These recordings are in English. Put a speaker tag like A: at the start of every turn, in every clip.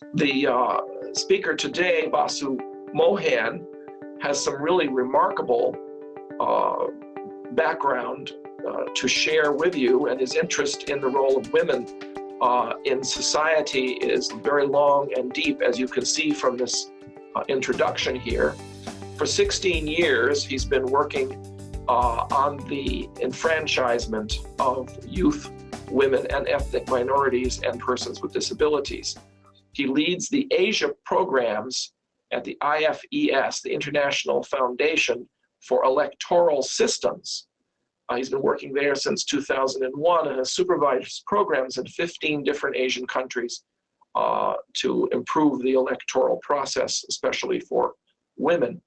A: The speaker today, Vasu Mohan, has some really remarkable background to share with you, and his interest in the role of women in society is very long and deep, as you can see from this introduction here. For 16 years, he's been working on the enfranchisement of youth, women, and ethnic minorities and persons with disabilities. He leads the Asia programs at the IFES, the International Foundation for Electoral Systems. He's been working there since 2001 and has supervised programs in 15 different Asian countries to improve the electoral process, especially for women.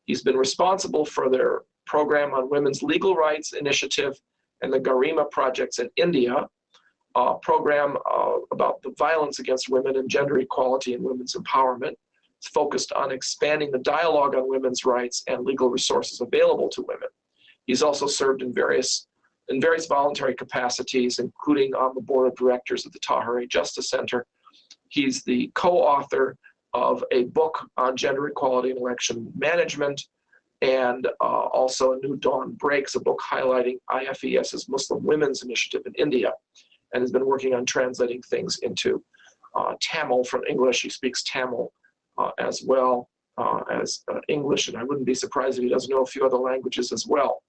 A: He's been responsible for their program on women's legal rights initiative and the Garima projects in India, a program about the violence against women and gender equality and women's empowerment. It's focused on expanding the dialogue on women's rights and legal resources available to women. He's also served in various voluntary capacities, including on the board of directors of the Tahrir Justice Center. He's the co-author of a book on gender equality and election management, and also A New Dawn Breaks, a book highlighting IFES's Muslim Women's Initiative in India, and has been working on translating things into Tamil from English. He speaks Tamil as well as English, and I wouldn't be surprised if he doesn't know a few other languages as well.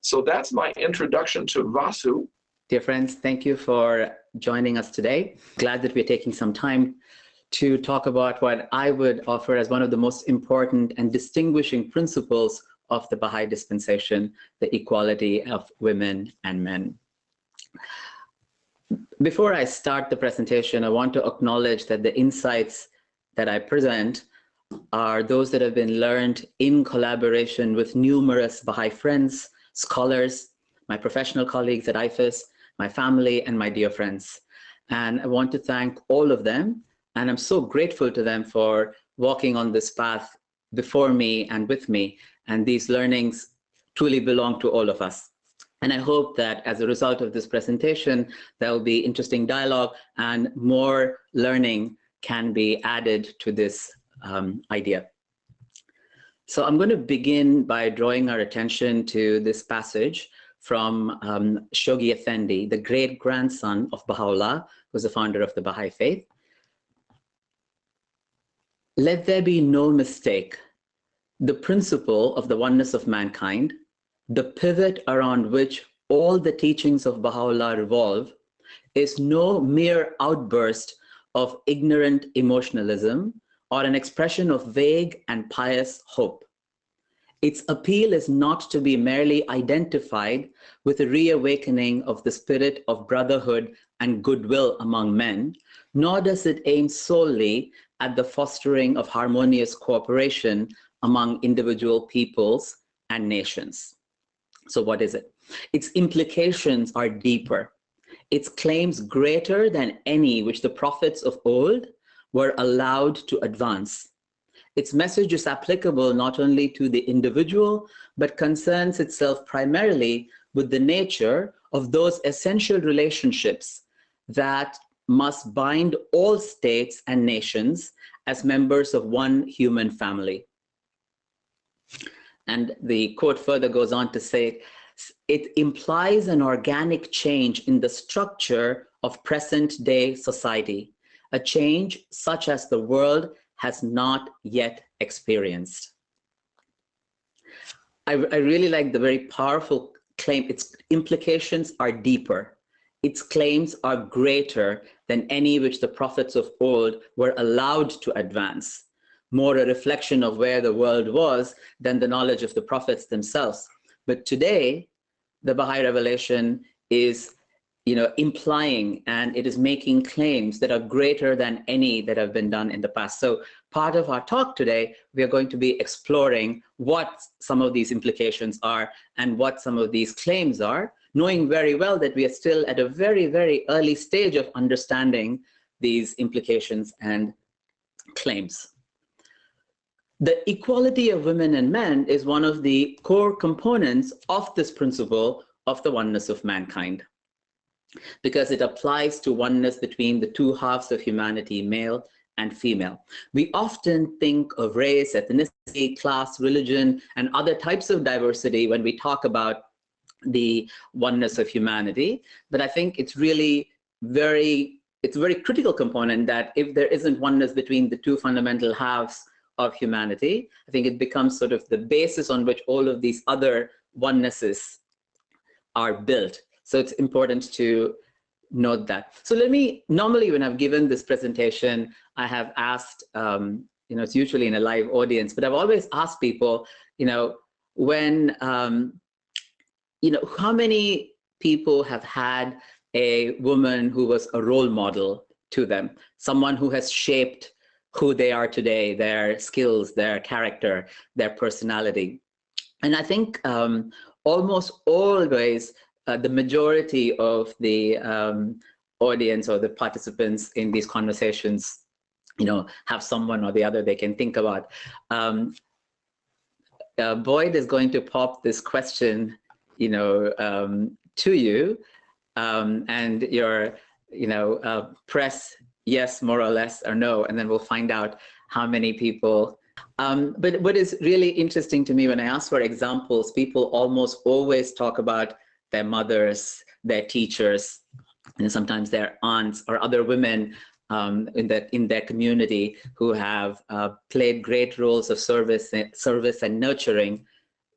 A: So that's my introduction to Vasu.
B: Dear friends, thank you for joining us today. Glad that we're taking some time to talk about what I would offer as one of the most important and distinguishing principles of the Baha'i dispensation, the equality of women and men. Before I start the presentation, I want to acknowledge that the insights that I present are those that have been learned in collaboration with numerous Baha'i friends, scholars, my professional colleagues at IFES, my family, and my dear friends. And I want to thank all of them, and I'm so grateful to them for walking on this path before me and with me, and these learnings truly belong to all of us. And I hope that as a result of this presentation, there will be interesting dialogue and more learning can be added to this idea. So I'm going to begin by drawing our attention to this passage from Shoghi Effendi, the great-grandson of Baha'u'llah, who was the founder of the Baha'i Faith. Let there be no mistake, the principle of the oneness of mankind, the pivot around which all the teachings of Baha'u'llah revolve, is no mere outburst of ignorant emotionalism or an expression of vague and pious hope. Its appeal is not to be merely identified with a reawakening of the spirit of brotherhood and goodwill among men, nor does it aim solely at the fostering of harmonious cooperation among individual peoples and nations. So what is it? Its implications are deeper. Its claims greater than any which the prophets of old were allowed to advance. Its message is applicable not only to the individual, but concerns itself primarily with the nature of those essential relationships that must bind all states and nations as members of one human family. And the quote further goes on to say, it implies an organic change in the structure of present-day society, a change such as the world has not yet experienced. I really like the very powerful claim. Its implications are deeper. Its claims are greater than any which the prophets of old were allowed to advance, more a reflection of where the world was than the knowledge of the prophets themselves. But today, the Baha'i revelation is implying, and it is making claims that are greater than any that have been done in the past. So part of our talk today, we are going to be exploring what some of these implications are and what some of these claims are, knowing very well that we are still at a very, very early stage of understanding these implications and claims. The equality of women and men is one of the core components of this principle of the oneness of mankind, because it applies to oneness between the two halves of humanity, male and female. We often think of race, ethnicity, class, religion, and other types of diversity when we talk about the oneness of humanity. But I think it's really it's a very critical component that if there isn't oneness between the two fundamental halves of humanity, I think it becomes sort of the basis on which all of these other onenesses are built. So it's important to note that. So normally when I've given this presentation, I have asked, it's usually in a live audience, but I've always asked people, when, how many people have had a woman who was a role model to them, someone who has shaped who they are today, their skills, their character, their personality. And I think almost always the majority of the audience or the participants in these conversations, have someone or the other they can think about. Boyd is going to pop this question, to you, and your, press yes, more or less, or no, and then we'll find out how many people. But what is really interesting to me when I ask for examples, people almost always talk about their mothers, their teachers, and sometimes their aunts or other women in their community who have played great roles of service and nurturing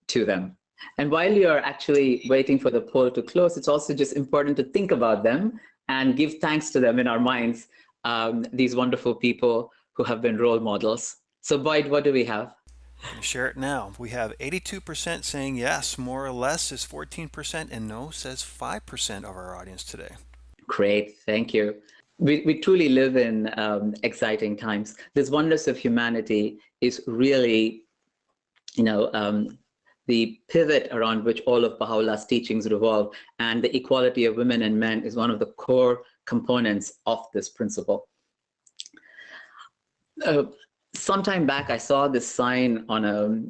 B: to them. And while you're actually waiting for the poll to close, it's also just important to think about them and give thanks to them in our minds, these wonderful people who have been role models. So Boyd, what do we have?
C: I'm going to share it now. We have 82% saying yes, more or less is 14%, and no says 5% of our audience today. Great,
B: thank you. We truly live in exciting times. This oneness of humanity is really, the pivot around which all of Baha'u'llah's teachings revolve, and the equality of women and men is one of the core components of this principle. Sometime back, I saw this sign on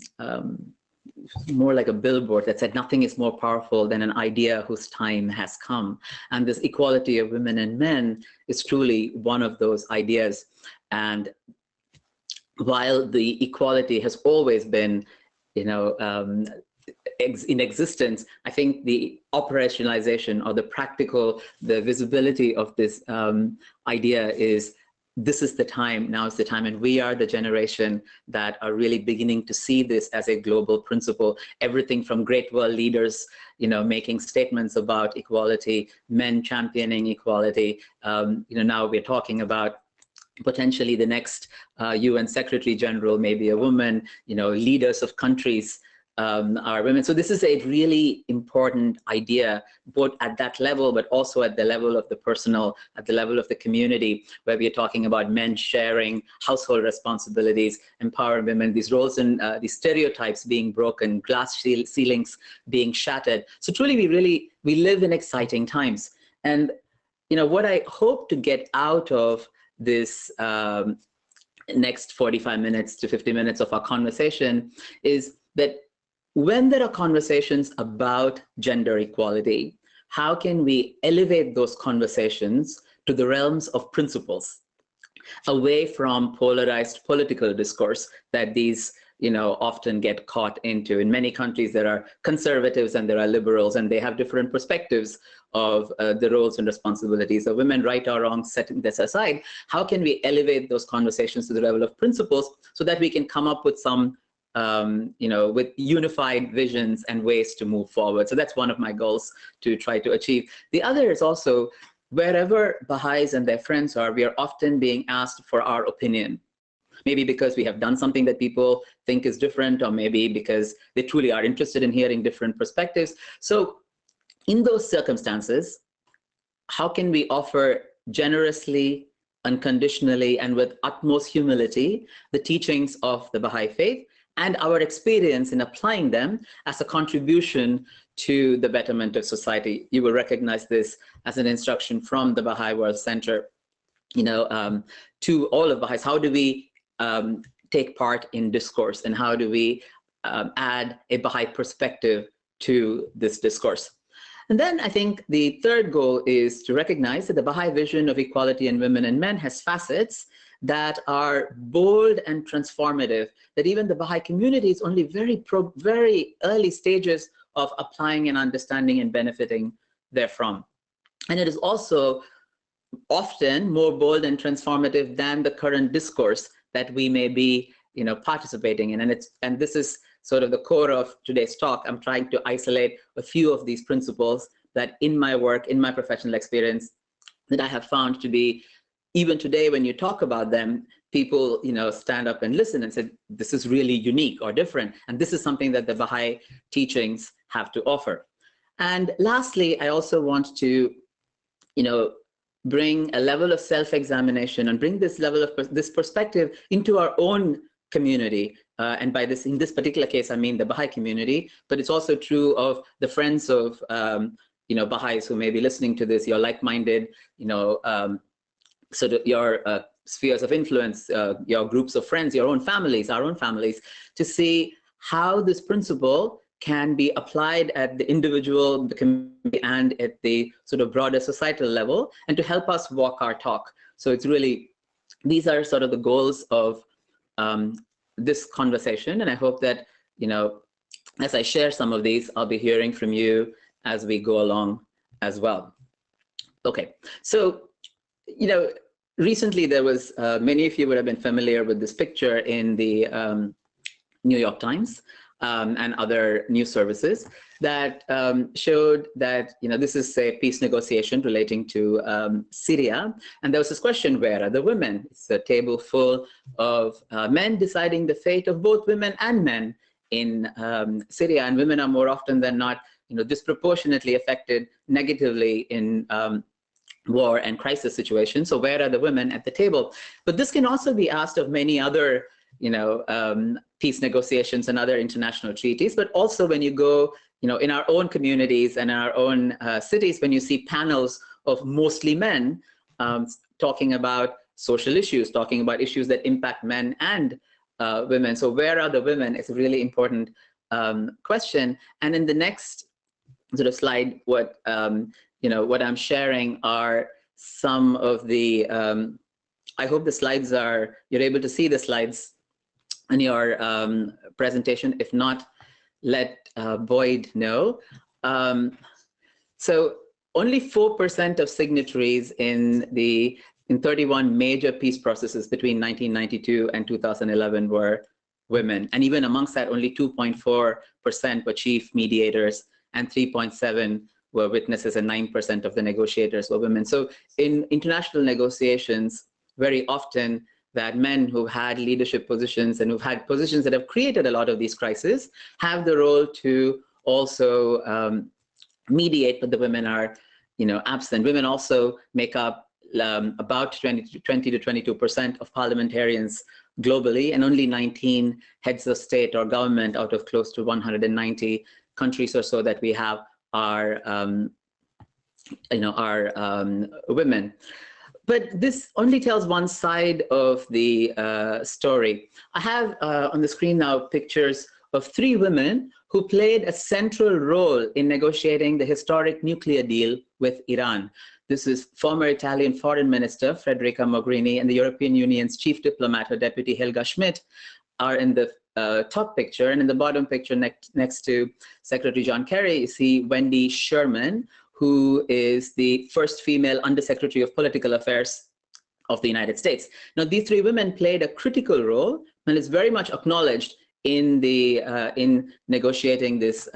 B: more like a billboard that said, "Nothing is more powerful than an idea whose time has come." And this equality of women and men is truly one of those ideas. And while the equality has always been, in existence, I think the operationalization or the visibility of this idea is, this is the time, now is the time, and we are the generation that are really beginning to see this as a global principle. Everything from great world leaders, making statements about equality, men championing equality. Now we're talking about potentially the next UN Secretary General, maybe a woman, leaders of countries are women. So this is a really important idea, both at that level, but also at the level of the personal, at the level of the community, where we're talking about men sharing household responsibilities, empowering women, these roles and these stereotypes being broken, glass ceilings being shattered. So truly, we live in exciting times. And what I hope to get out of this next 45 minutes to 50 minutes of our conversation is that when there are conversations about gender equality, how can we elevate those conversations to the realms of principles, away from polarized political discourse that these often get caught into? In many countries, there are conservatives and there are liberals, and they have different perspectives of the roles and responsibilities of women. Right or wrong, setting this aside, how can we elevate those conversations to the level of principles so that we can come up with some with unified visions and ways to move forward? So that's one of my goals to try to achieve. The other is also, wherever Baha'is and their friends are, we are often being asked for our opinion. Maybe because we have done something that people think is different, or maybe because they truly are interested in hearing different perspectives. So in those circumstances, how can we offer generously, unconditionally, and with utmost humility the teachings of the Baha'i Faith and our experience in applying them as a contribution to the betterment of society? You will recognize this as an instruction from the Baha'i World Center, to all of Baha'is. How do we take part in discourse, and how do we add a Baha'i perspective to this discourse? And then I think the third goal is to recognize that the Baha'i vision of equality in women and men has facets that are bold and transformative, that even the Baha'i community is only very early stages of applying and understanding and benefiting therefrom. And it is also often more bold and transformative than the current discourse that we may be, participating in. And this is sort of the core of today's talk. I'm trying to isolate a few of these principles that in my work, in my professional experience, that I have found to be, even today when you talk about them, people stand up and listen and say, this is really unique or different. And this is something that the Baha'i teachings have to offer. And lastly, I also want to bring a level of self-examination and bring this level of this perspective into our own community. And by this, in this particular case, I mean the Baha'i community, but it's also true of the friends of Baha'is who may be listening to this, your like-minded, sort of your spheres of influence, your groups of friends, your own families, our own families, to see how this principle can be applied at the individual, the community, and at the sort of broader societal level, and to help us walk our talk. So it's really, these are sort of the goals of this conversation. And I hope that, as I share some of these, I'll be hearing from you as we go along as well. Okay, so, recently there was, many of you would have been familiar with this picture in the New York Times and other news services that showed that, this is a peace negotiation relating to Syria. And there was this question, where are the women? It's a table full of men deciding the fate of both women and men in Syria. And women are more often than not, disproportionately affected negatively in war and crisis situations. So where are the women at the table? But this can also be asked of many other, peace negotiations and other international treaties, but also when you go, in our own communities and in our own cities, when you see panels of mostly men talking about social issues, talking about issues that impact men and women. So where are the women? It's a really important question. And in the next sort of slide, what what I'm sharing are some of the, I hope the slides are, you're able to see the slides in your presentation. If not, let Boyd know. So only 4% of signatories in 31 major peace processes between 1992 and 2011 were women. And even amongst that, only 2.4% were chief mediators, and 3.7% were witnesses, and 9% of the negotiators were women. So in international negotiations, very often that men who've had leadership positions and who've had positions that have created a lot of these crises have the role to also mediate, but the women are, absent. Women also make up about 20 to 22% of parliamentarians globally, and only 19 heads of state or government out of close to 190 countries or so that we have are, women. But this only tells one side of the story. I have on the screen now pictures of 3 women who played a central role in negotiating the historic nuclear deal with Iran. This is former Italian Foreign Minister Federica Mogherini and the European Union's chief diplomat, or Deputy Helga Schmidt, are in the top picture. And in the bottom picture next to Secretary John Kerry, you see Wendy Sherman, who is the first female Undersecretary of Political Affairs of the United States. Now, these 3 women played a critical role and is very much acknowledged in negotiating this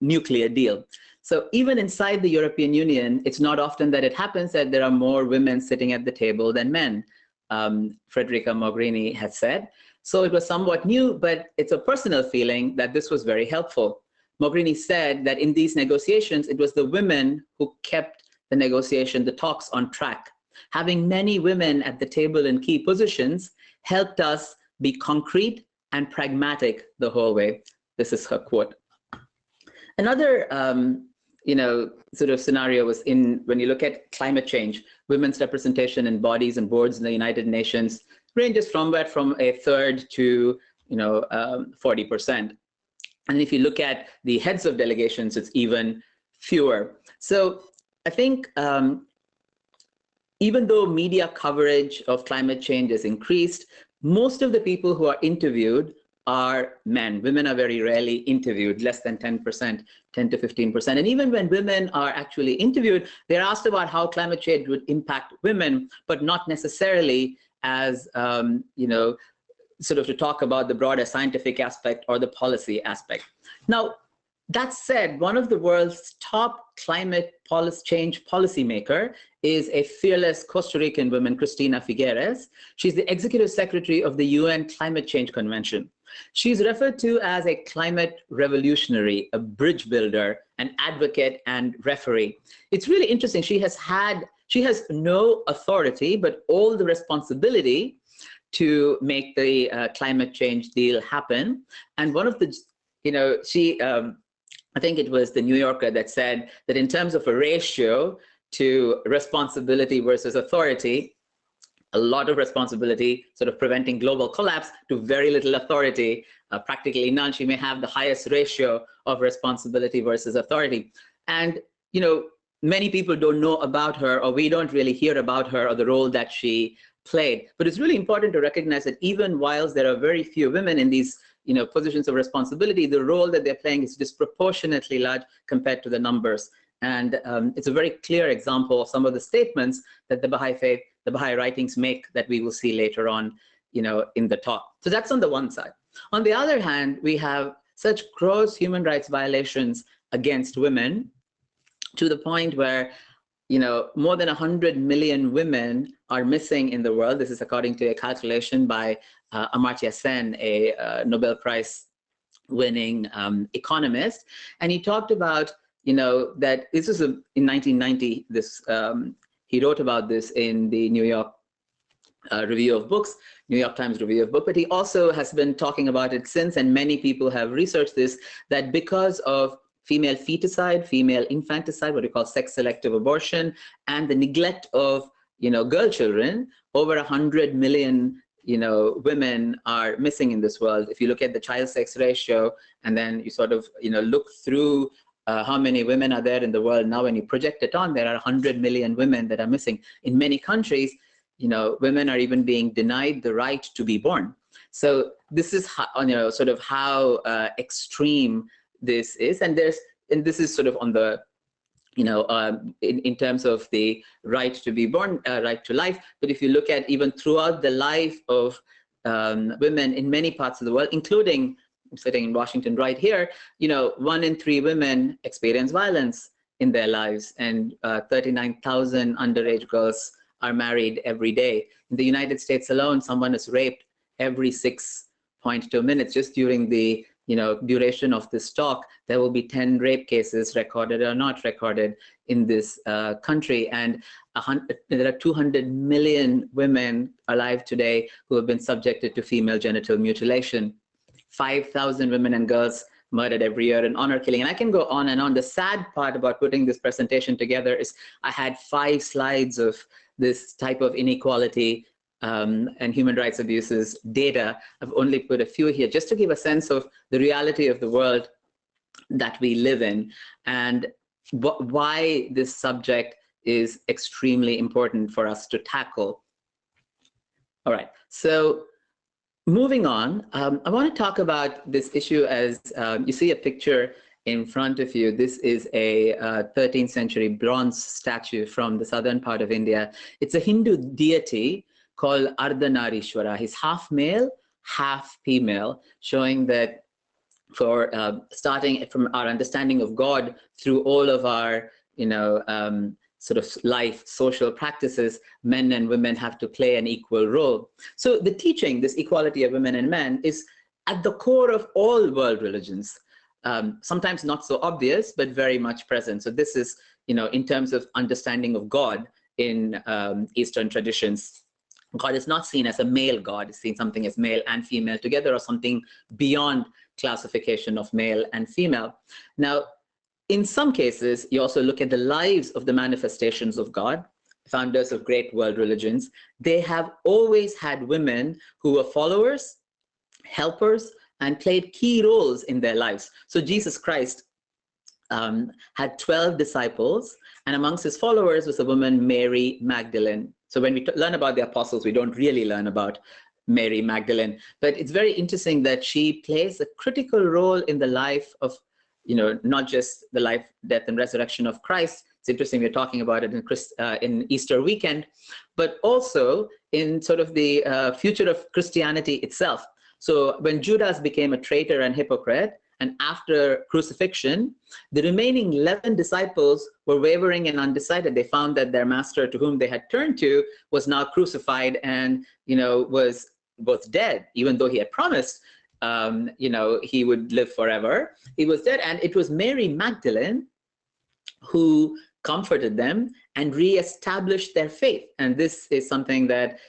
B: nuclear deal. So even inside the European Union, it's not often that it happens that there are more women sitting at the table than men, Federica Mogherini had said. So it was somewhat new, but it's a personal feeling that this was very helpful. Mogherini said that in these negotiations, it was the women who kept the talks on track. Having many women at the table in key positions helped us be concrete and pragmatic the whole way. This is her quote. Another, sort of scenario was when you look at climate change, women's representation in bodies and boards in the United Nations ranges from a third to 40%. And if you look at the heads of delegations, it's even fewer. So I think even though media coverage of climate change is increased, most of the people who are interviewed are men. Women are very rarely interviewed, less than 10%, 10 to 15%. And even when women are actually interviewed, they're asked about how climate change would impact women, but not necessarily as, sort of to talk about the broader scientific aspect or the policy aspect. Now, that said, one of the world's top climate change policymaker is a fearless Costa Rican woman, Cristina Figueres. She's the executive secretary of the UN Climate Change Convention. She's referred to as a climate revolutionary, a bridge builder, an advocate, and referee. It's really interesting. She has no authority, but all the responsibility to make the climate change deal happen. And one of the, I think it was the New Yorker that said that in terms of a ratio to responsibility versus authority, a lot of responsibility sort of preventing global collapse to very little authority, practically none. She may have the highest ratio of responsibility versus authority. And, many people don't know about her, or we don't really hear about her or the role that she played. But it's really important to recognize that even whilst there are very few women in these positions of responsibility, the role that they're playing is disproportionately large compared to the numbers. And it's a very clear example of some of the statements that the Baha'i Faith, the Baha'i writings make that we will see later on, in the talk. So that's on the one side. On the other hand, we have such gross human rights violations against women to the point where, more than 100 million women are missing in the world. This is according to a calculation by Amartya Sen, a Nobel Prize winning economist. And he talked about, that this is in 1990, he wrote about this in the New York Review of Books, New York Times Review of Books, but he also has been talking about it since, and many people have researched this, that because of female feticide, female infanticide, what we call sex-selective abortion, and the neglect of, girl children, over 100 million, women are missing in this world. If you look at the child-sex ratio, and then you sort of, look through how many women are there in the world now, when you project it on, there are 100 million women that are missing. In many countries, women are even being denied the right to be born. So this is how, sort of how extreme this is, and this is sort of on the, in terms of the right to be born, right to life. But if you look at even throughout the life of women in many parts of the world, including, I'm sitting in Washington right here, 1 in 3 women experience violence in their lives, and 39,000 underage girls are married every day. In the United States alone, someone is raped every 6.2 minutes. Just during the duration of this talk, there will be 10 rape cases, recorded or not recorded, in this country. And there are 200 million women alive today who have been subjected to female genital mutilation. 5,000 women and girls murdered every year in honor killing. And I can go on and on. The sad part about putting this presentation together is I had 5 slides of this type of inequality and human rights abuses data. I've only put a few here just to give a sense of the reality of the world that we live in, and why this subject is extremely important for us to tackle. All right, so moving on, I want to talk about this issue as you see a picture in front of you. This is a 13th century bronze statue from the southern part of India. It's a Hindu deity called Ardhanarishwara. He's half male, half female, showing that for starting from our understanding of God through all of our, sort of life, social practices, men and women have to play an equal role. So the teaching, this equality of women and men, is at the core of all world religions. Sometimes not so obvious, but very much present. So this is, in terms of understanding of God in Eastern traditions. God is not seen as a male God, it's seen something as male and female together, or something beyond classification of male and female. Now, in some cases, you also look at the lives of the manifestations of God, founders of great world religions. They have always had women who were followers, helpers, and played key roles in their lives. So Jesus Christ had 12 disciples, And amongst his followers was the woman Mary Magdalene. So when we learn about the apostles, we don't really learn about Mary Magdalene. But it's very interesting that she plays a critical role in the life of, not just the life, death, and resurrection of Christ. It's interesting we're talking about it in Easter weekend, but also in sort of the future of Christianity itself. So when Judas became a traitor and hypocrite, and after crucifixion, the remaining 11 disciples were wavering and undecided. They found that their master, to whom they had turned to, was now crucified and, was dead, even though he had promised, he would live forever. He was dead. And it was Mary Magdalene who comforted them and reestablished their faith. And this is something that,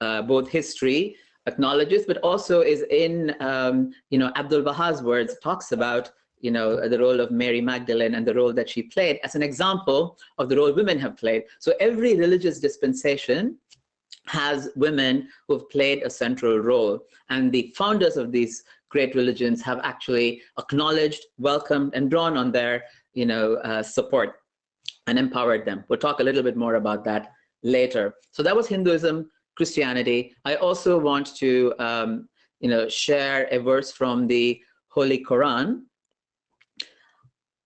B: both history acknowledges, but also is in, Abdul Baha's words, talks about, the role of Mary Magdalene and the role that she played as an example of the role women have played. So every religious dispensation has women who have played a central role. And the founders of these great religions have actually acknowledged, welcomed, and drawn on their, support and empowered them. We'll talk a little bit more about that later. So that was Hinduism, Christianity. I also want to, share a verse from the Holy Quran.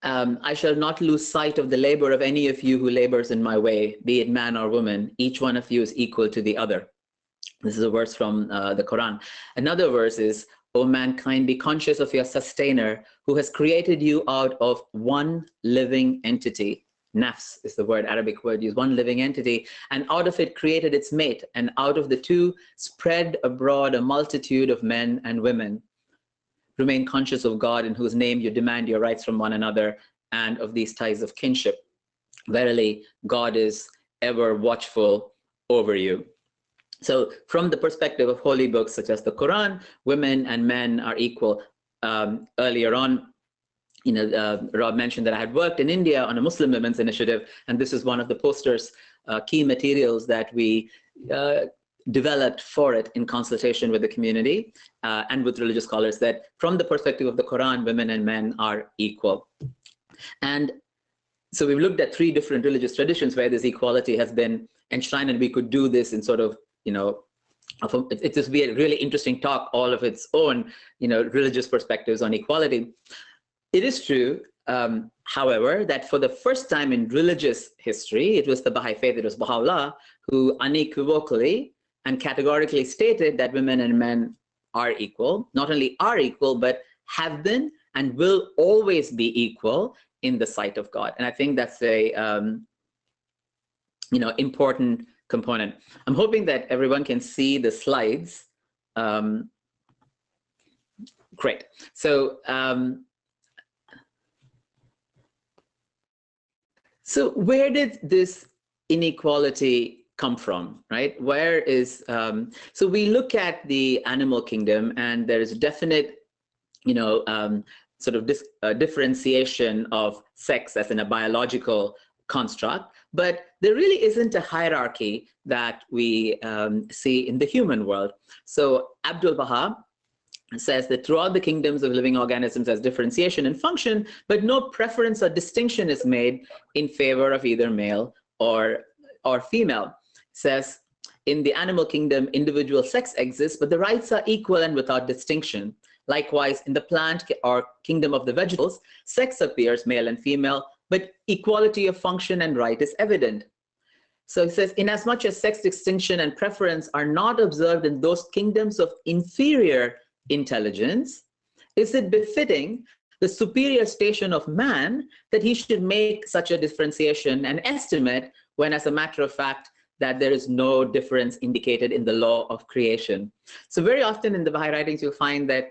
B: I shall not lose sight of the labor of any of you who labors in my way, be it man or woman. Each one of you is equal to the other. This is a verse from the Quran. Another verse is, O mankind, be conscious of your sustainer who has created you out of one living entity. Nafs is the word, Arabic word used, one living entity, and out of it created its mate, and out of the two spread abroad a multitude of men and women. Remain conscious of God, in whose name you demand your rights from one another, and of these ties of kinship. Verily, God is ever watchful over you. So from the perspective of holy books such as the Quran, women and men are equal. Earlier on, Rob mentioned that I had worked in India on a Muslim women's initiative, and this is one of the posters, key materials that we developed for it in consultation with the community and with religious scholars, that from the perspective of the Quran, women and men are equal. And so we've looked at 3 different religious traditions where this equality has been enshrined, and we could do this in sort of, it just be a really interesting talk, all of its own, religious perspectives on equality. It is true, however, that for the first time in religious history, it was the Baha'i Faith, it was Baha'u'llah, who unequivocally and categorically stated that women and men are equal, not only are equal, but have been and will always be equal in the sight of God. And I think that's a, important component. I'm hoping that everyone can see the slides. Great. So, so where did this inequality come from, right? Where is, so we look at the animal kingdom, and there is definite, sort of differentiation of sex as in a biological construct, but there really isn't a hierarchy that we see in the human world. So Abdul Baha says that throughout the kingdoms of living organisms there's differentiation in function, but no preference or distinction is made in favor of either male or female. Says in the animal kingdom, individual sex exists, but the rights are equal and without distinction. Likewise, in the plant or kingdom of the vegetables, sex appears male and female, but equality of function and right is evident. So it says, inasmuch as sex distinction and preference are not observed in those kingdoms of inferior intelligence, is it befitting the superior station of man that he should make such a differentiation and estimate, when as a matter of fact that there is no difference indicated in the law of creation? So very often in the Baha'i writings you'll find that,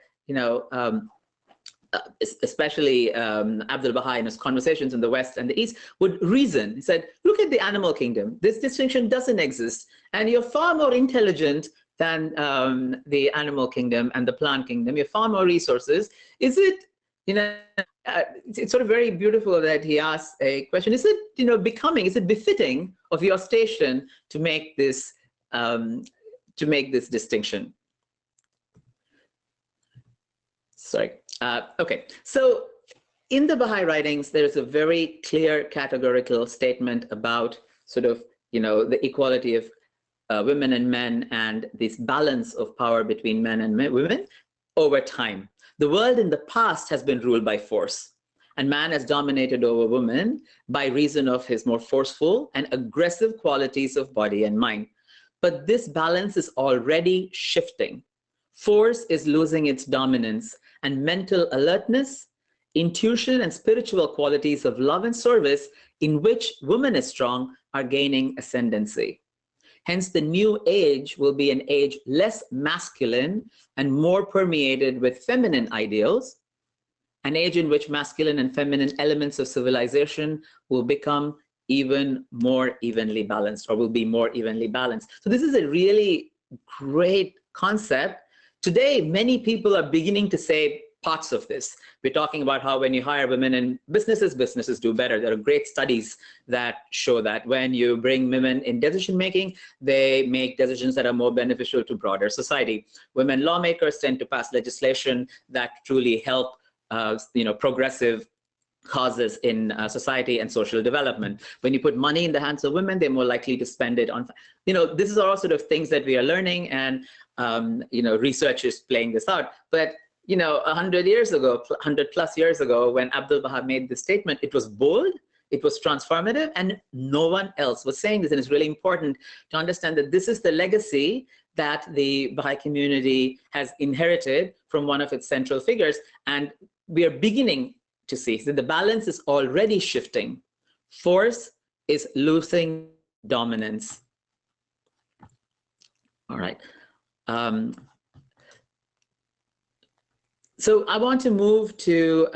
B: especially Abdul Baha in his conversations in the West and the East would reason. He said, look at the animal kingdom. This distinction doesn't exist, and you're far more intelligent than the animal kingdom and the plant kingdom. You have far more resources. Is it, it's sort of very beautiful that he asks a question. Is it, becoming, is it befitting of your station to make this distinction? Sorry. Okay. So in the Baha'i writings, there's a very clear categorical statement about sort of, the equality of women and men and this balance of power between men and women over time. The world in the past has been ruled by force, and man has dominated over women by reason of his more forceful and aggressive qualities of body and mind. But this balance is already shifting. Force is losing its dominance, and mental alertness, intuition, and spiritual qualities of love and service, in which woman is strong, are gaining ascendancy. Hence, the new age will be an age less masculine and more permeated with feminine ideals, an age in which masculine and feminine elements of civilization will become even more evenly balanced, or will be more evenly balanced. So this is a really great concept. Today, many people are beginning to say parts of this. We're talking about how when you hire women in businesses, businesses do better. There are great studies that show that when you bring women in decision making, they make decisions that are more beneficial to broader society. Women lawmakers tend to pass legislation that truly help progressive causes in society and social development. When you put money in the hands of women, they're more likely to spend it on, this is all sort of things that we are learning, and research is playing this out. But 100 years ago, 100 plus years ago, when Abdul Baha made this statement, it was bold, it was transformative, and no one else was saying this. And it's really important to understand that this is the legacy that the Baha'i community has inherited from one of its central figures. And we are beginning to see that the balance is already shifting. Force is losing dominance. All right. So I want to move to,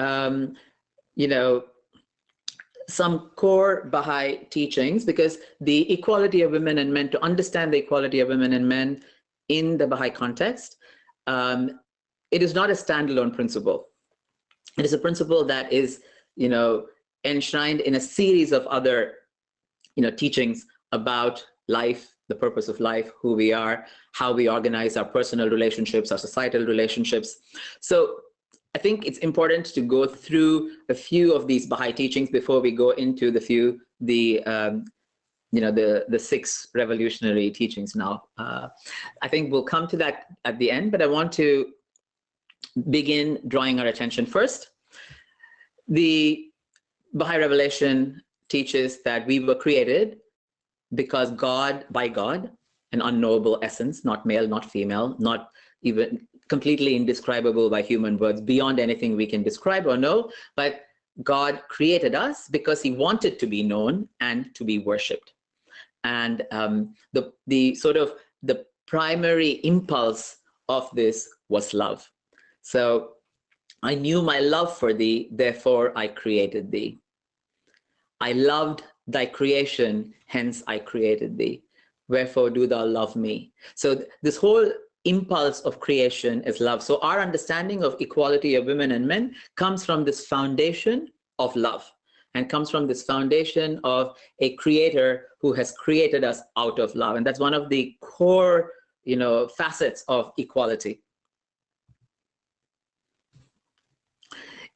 B: some core Baha'i teachings, because the equality of women and men, to understand the equality of women and men in the Baha'i context, it is not a standalone principle. It is a principle that is, enshrined in a series of other, teachings about life, the purpose of life, who we are, how we organize our personal relationships, our societal relationships. So I think it's important to go through a few of these Baha'i teachings before we go into the six revolutionary teachings now. I think we'll come to that at the end, but I want to begin drawing our attention first. The Baha'i revelation teaches that we were created because by God, an unknowable essence, not male, not female, not even completely indescribable by human words, beyond anything we can describe or know, but God created us because he wanted to be known and to be worshipped. And the primary impulse of this was love. So I knew my love for thee, therefore I created thee. I loved thy creation, hence I created thee. Wherefore do thou love me? So this whole impulse of creation is love. So our understanding of equality of women and men comes from this foundation of love, and comes from this foundation of a creator who has created us out of love. And that's one of the core, facets of equality.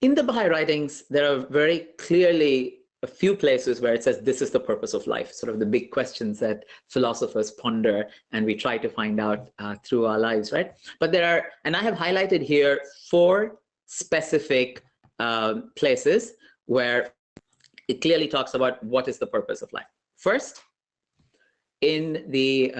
B: In the Baha'i writings, there are very clearly a few places where it says this is the purpose of life, sort of the big questions that philosophers ponder and we try to find out through our lives, right? But there are, and I have highlighted here 4 specific places where it clearly talks about what is the purpose of life. First, in the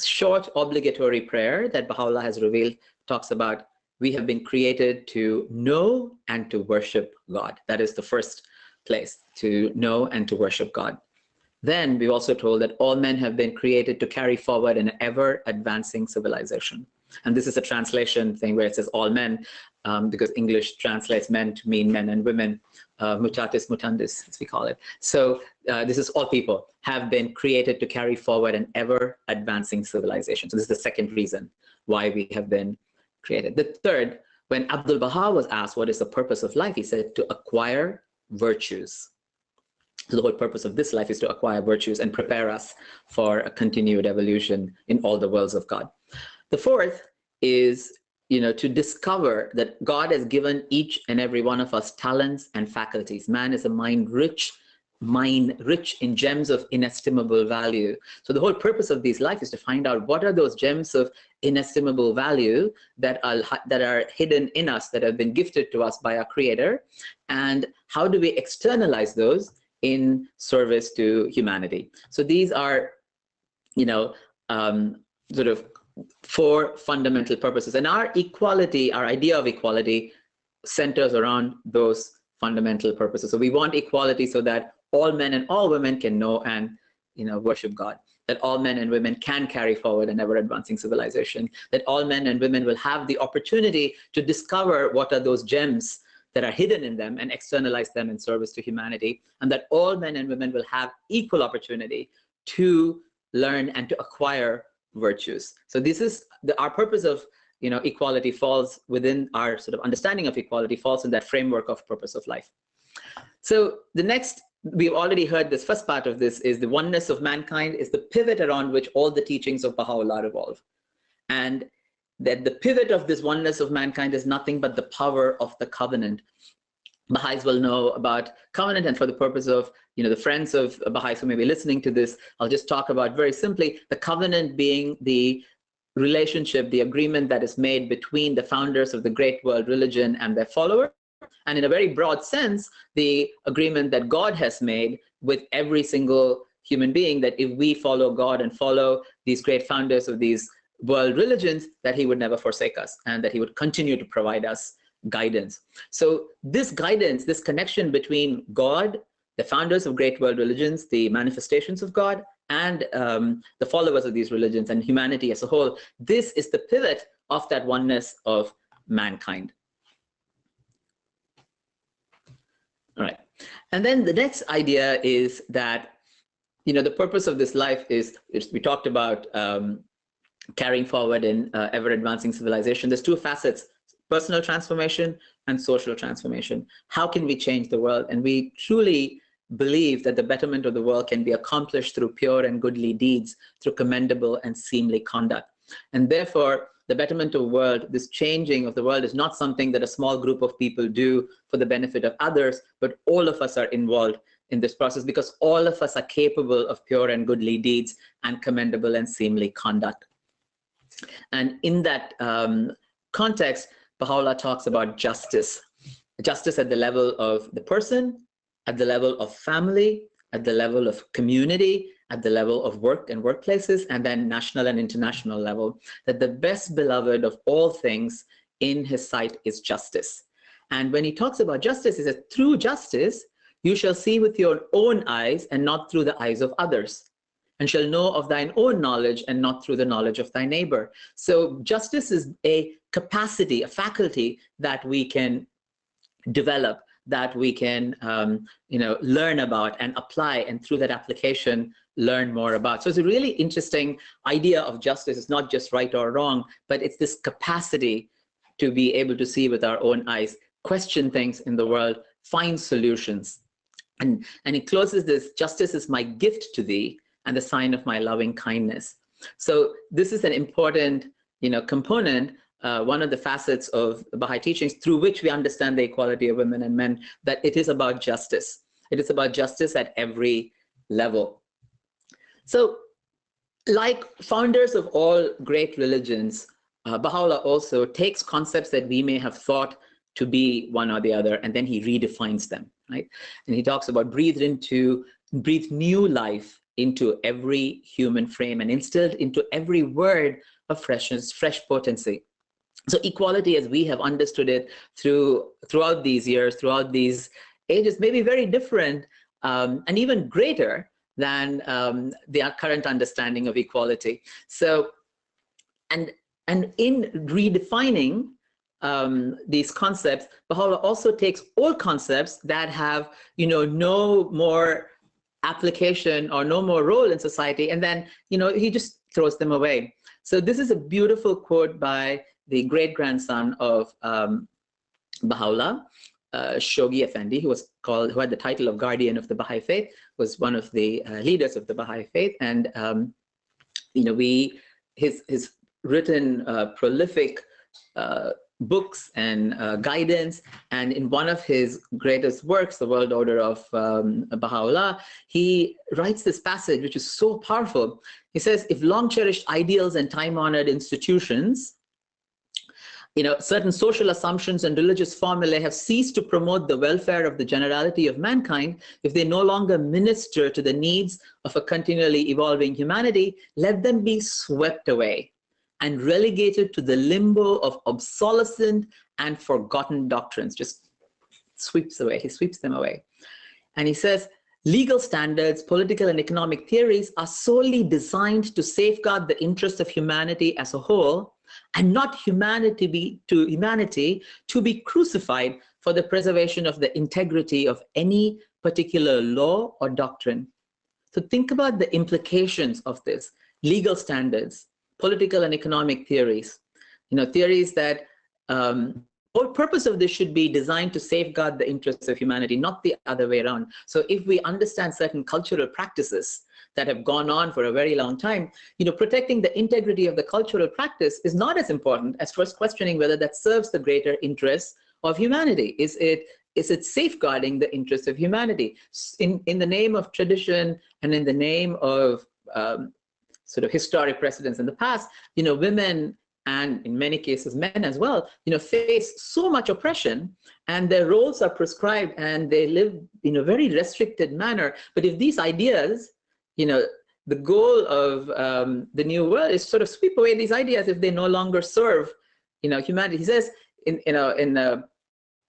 B: short obligatory prayer that Baha'u'llah has revealed, talks about we have been created to know and to worship God. That is the first place, to know and to worship God. Then we're also told that all men have been created to carry forward an ever advancing civilization. And this is a translation thing where it says all men, because English translates men to mean men and women, mutatis mutandis, as we call it. So this is all people have been created to carry forward an ever advancing civilization. So this is the second reason why we have been created. The third, when Abdul Baha was asked what is the purpose of life, he said to acquire virtues. So the whole purpose of this life is to acquire virtues and prepare us for a continued evolution in all the worlds of God. The fourth is, to discover that God has given each and every one of us talents and faculties. Man is a mind rich in gems of inestimable value. So the whole purpose of this life is to find out what are those gems of inestimable value that are hidden in us, that have been gifted to us by our Creator, and how do we externalize those in service to humanity. So these are, sort of 4 fundamental purposes. And our idea of equality centers around those fundamental purposes. So we want equality so that all men and all women can know and worship God, that all men and women can carry forward an ever-advancing civilization, that all men and women will have the opportunity to discover what are those gems that are hidden in them and externalize them in service to humanity, and that all men and women will have equal opportunity to learn and to acquire virtues. So this is our purpose of equality falls within our sort of understanding of equality, falls in that framework of purpose of life. So the next, we've already heard this first part of this, is the oneness of mankind is the pivot around which all the teachings of Baha'u'llah revolve. And that the pivot of this oneness of mankind is nothing but the power of the covenant. Baha'is will know about covenant, and for the purpose of the friends of Baha'is who may be listening to this, I'll just talk about very simply the covenant being the relationship, the agreement that is made between the founders of the great world religion and their followers, and in a very broad sense, the agreement that God has made with every single human being, that if we follow God and follow these great founders of these world religions, that he would never forsake us and that he would continue to provide us guidance. So this guidance, this connection between God, the founders of great world religions, the manifestations of God, and the followers of these religions and humanity as a whole, this is the pivot of that oneness of mankind. All right. And then the next idea is that, the purpose of this life is we talked about carrying forward in ever-advancing civilization. There's 2 facets: personal transformation and social transformation. How can we change the world? And we truly believe that the betterment of the world can be accomplished through pure and goodly deeds, through commendable and seemly conduct. And therefore, the betterment of the world, this changing of the world, is not something that a small group of people do for the benefit of others, but all of us are involved in this process, because all of us are capable of pure and goodly deeds and commendable and seemly conduct. And in that context, Baha'u'llah talks about justice. Justice at the level of the person, at the level of family, at the level of community, at the level of work and workplaces, and then national and international level, that the best beloved of all things in his sight is justice. And when he talks about justice, he says, through justice, you shall see with your own eyes and not through the eyes of others, and shall know of thine own knowledge and not through the knowledge of thy neighbor. So justice is a capacity, a faculty that we can develop, that we can learn about and apply, and through that application learn more about. So it's a really interesting idea of justice. It's not just right or wrong, but it's this capacity to be able to see with our own eyes, question things in the world, find solutions. And he closes this: justice is my gift to thee and the sign of my loving kindness. So this is an important component, one of the facets of Baha'i teachings through which we understand the equality of women and men, that it is about justice. It is about justice at every level. So like founders of all great religions, Baha'u'llah also takes concepts that we may have thought to be one or the other, and then he redefines them, right? And he talks about breathe new life into every human frame and instilled into every word of freshness, fresh potency. So equality, as we have understood it throughout these years, throughout these ages, may be very different and even greater than the current understanding of equality. So, and in redefining these concepts, Baha'u'llah also takes old concepts that have, no more application or no more role in society, and then, he just throws them away. So this is a beautiful quote by the great-grandson of Baha'u'llah, Shoghi Effendi, who had the title of Guardian of the Baha'i Faith, was one of the leaders of the Baha'i Faith, and his written prolific books and guidance. And in one of his greatest works, The World Order of Baha'u'llah, he writes this passage, which is so powerful. He says, if long-cherished ideals and time-honored institutions, certain social assumptions and religious formulae have ceased to promote the welfare of the generality of mankind, if they no longer minister to the needs of a continually evolving humanity, let them be swept away and relegated to the limbo of obsolescent and forgotten doctrines. Just sweeps away, he sweeps them away. And he says, legal standards, political and economic theories are solely designed to safeguard the interests of humanity as a whole, and not humanity to be crucified for the preservation of the integrity of any particular law or doctrine. So think about the implications of this. Legal standards, political and economic theories, theories that the purpose of this should be designed to safeguard the interests of humanity, not the other way around. So if we understand certain cultural practices that have gone on for a very long time, protecting the integrity of the cultural practice is not as important as first questioning whether that serves the greater interests of humanity. Is it safeguarding the interests of humanity? In the name of tradition and in the name of sort of historic precedents in the past, women, and in many cases men as well, face so much oppression, and their roles are prescribed and they live in a very restricted manner. But if these ideas, the goal of the new world is sort of sweep away these ideas if they no longer serve, humanity. He says in a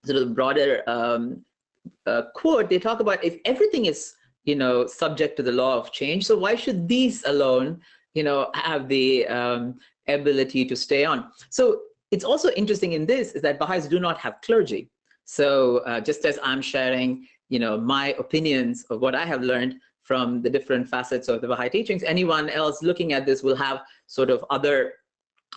B: sort of broader quote, they talk about if everything is, subject to the law of change, so why should these alone, have the ability to stay on? So it's also interesting in this is that Baha'is do not have clergy. So just as I'm sharing, my opinions of what I have learned from the different facets of the Baha'i teachings, anyone else looking at this will have sort of other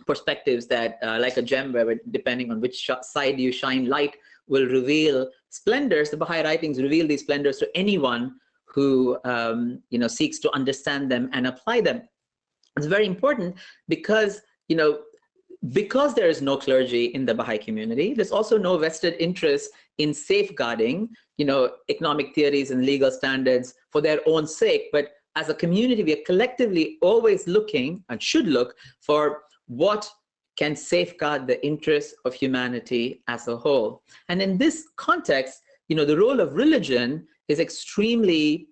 B: perspectives that, like a gem, where depending on which side you shine light, will reveal splendors. The Baha'i writings reveal these splendors to anyone who seeks to understand them and apply them. It's very important because, because there is no clergy in the Baha'i community, there's also no vested interest in safeguarding, economic theories and legal standards for their own sake. But as a community, we are collectively always looking and should look for what can safeguard the interests of humanity as a whole. And in this context, the role of religion is extremely,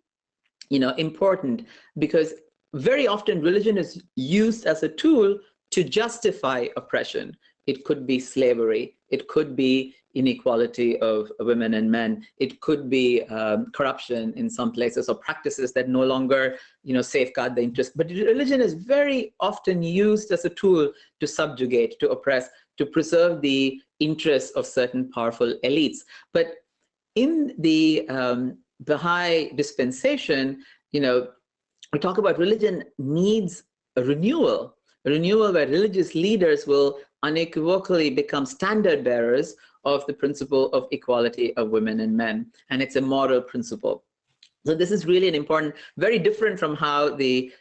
B: important, because very often religion is used as a tool to justify oppression. It could be slavery, it could be inequality of women and men, it could be corruption in some places, or practices that no longer safeguard the interest. But religion is very often used as a tool to subjugate, to oppress, to preserve the interests of certain powerful elites. But in the Baha'i dispensation, we talk about religion needs a renewal where religious leaders will unequivocally become standard bearers of the principle of equality of women and men. And it's a moral principle. So this is really an important, very different from how the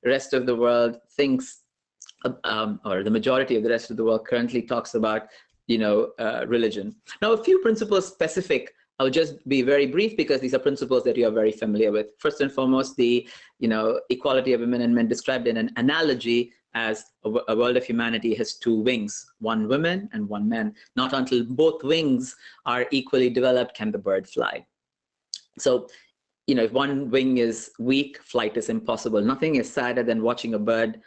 B: rest of the world thinks, or the majority of the rest of the world currently talks about, religion. Now, a few principles specific. I'll just be very brief because these are principles that you are very familiar with. First and foremost, the equality of women and men described in an analogy as a world of humanity has two wings, one woman and one man. Not until both wings are equally developed can the bird fly. So, if one wing is weak, flight is impossible. Nothing is sadder than watching a bird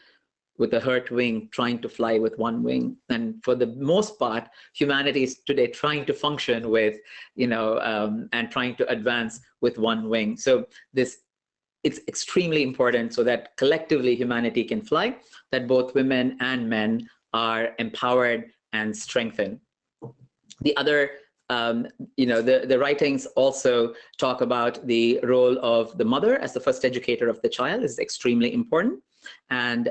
B: with a hurt wing trying to fly with one wing. And for the most part, humanity is today trying to function with, and trying to advance with one wing. So it's extremely important so that collectively humanity can fly, that both women and men are empowered and strengthened. The other, the writings also talk about the role of the mother as the first educator of the child is extremely important. And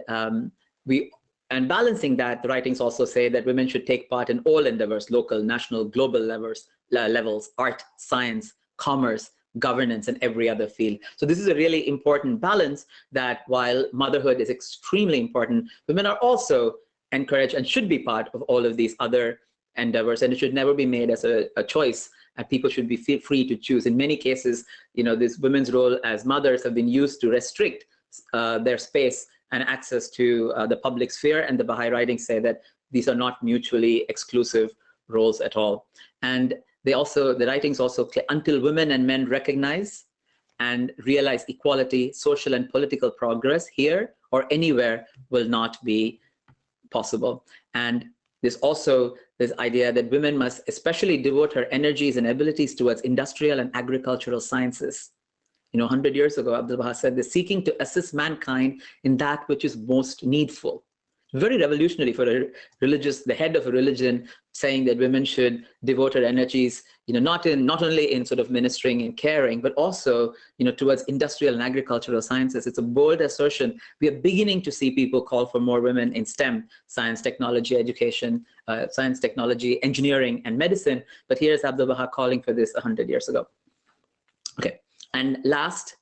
B: balancing that, the writings also say that women should take part in all endeavors, local, national, global levels, art, science, commerce, governance, and every other field. So this is a really important balance, that while motherhood is extremely important, women are also encouraged and should be part of all of these other endeavors, and it should never be made as a choice, and people should be free to choose. In many cases, this women's role as mothers have been used to restrict their space and access to the public sphere, and the Baha'i writings say that these are not mutually exclusive roles at all. And the writings also claim, until women and men recognize and realize equality, social and political progress here or anywhere will not be possible. And there's also this idea that women must especially devote her energies and abilities towards industrial and agricultural sciences. 100 years ago, Abdul Baha said this, seeking to assist mankind in that which is most needful. Very revolutionary for the head of a religion, saying that women should devote her energies, not only in sort of ministering and caring, but also, towards industrial and agricultural sciences. It's a bold assertion. We are beginning to see people call for more women in STEM, science, technology, education, science, technology, engineering, and medicine. But here's Abdul Baha calling for this 100 years ago. Okay, and last,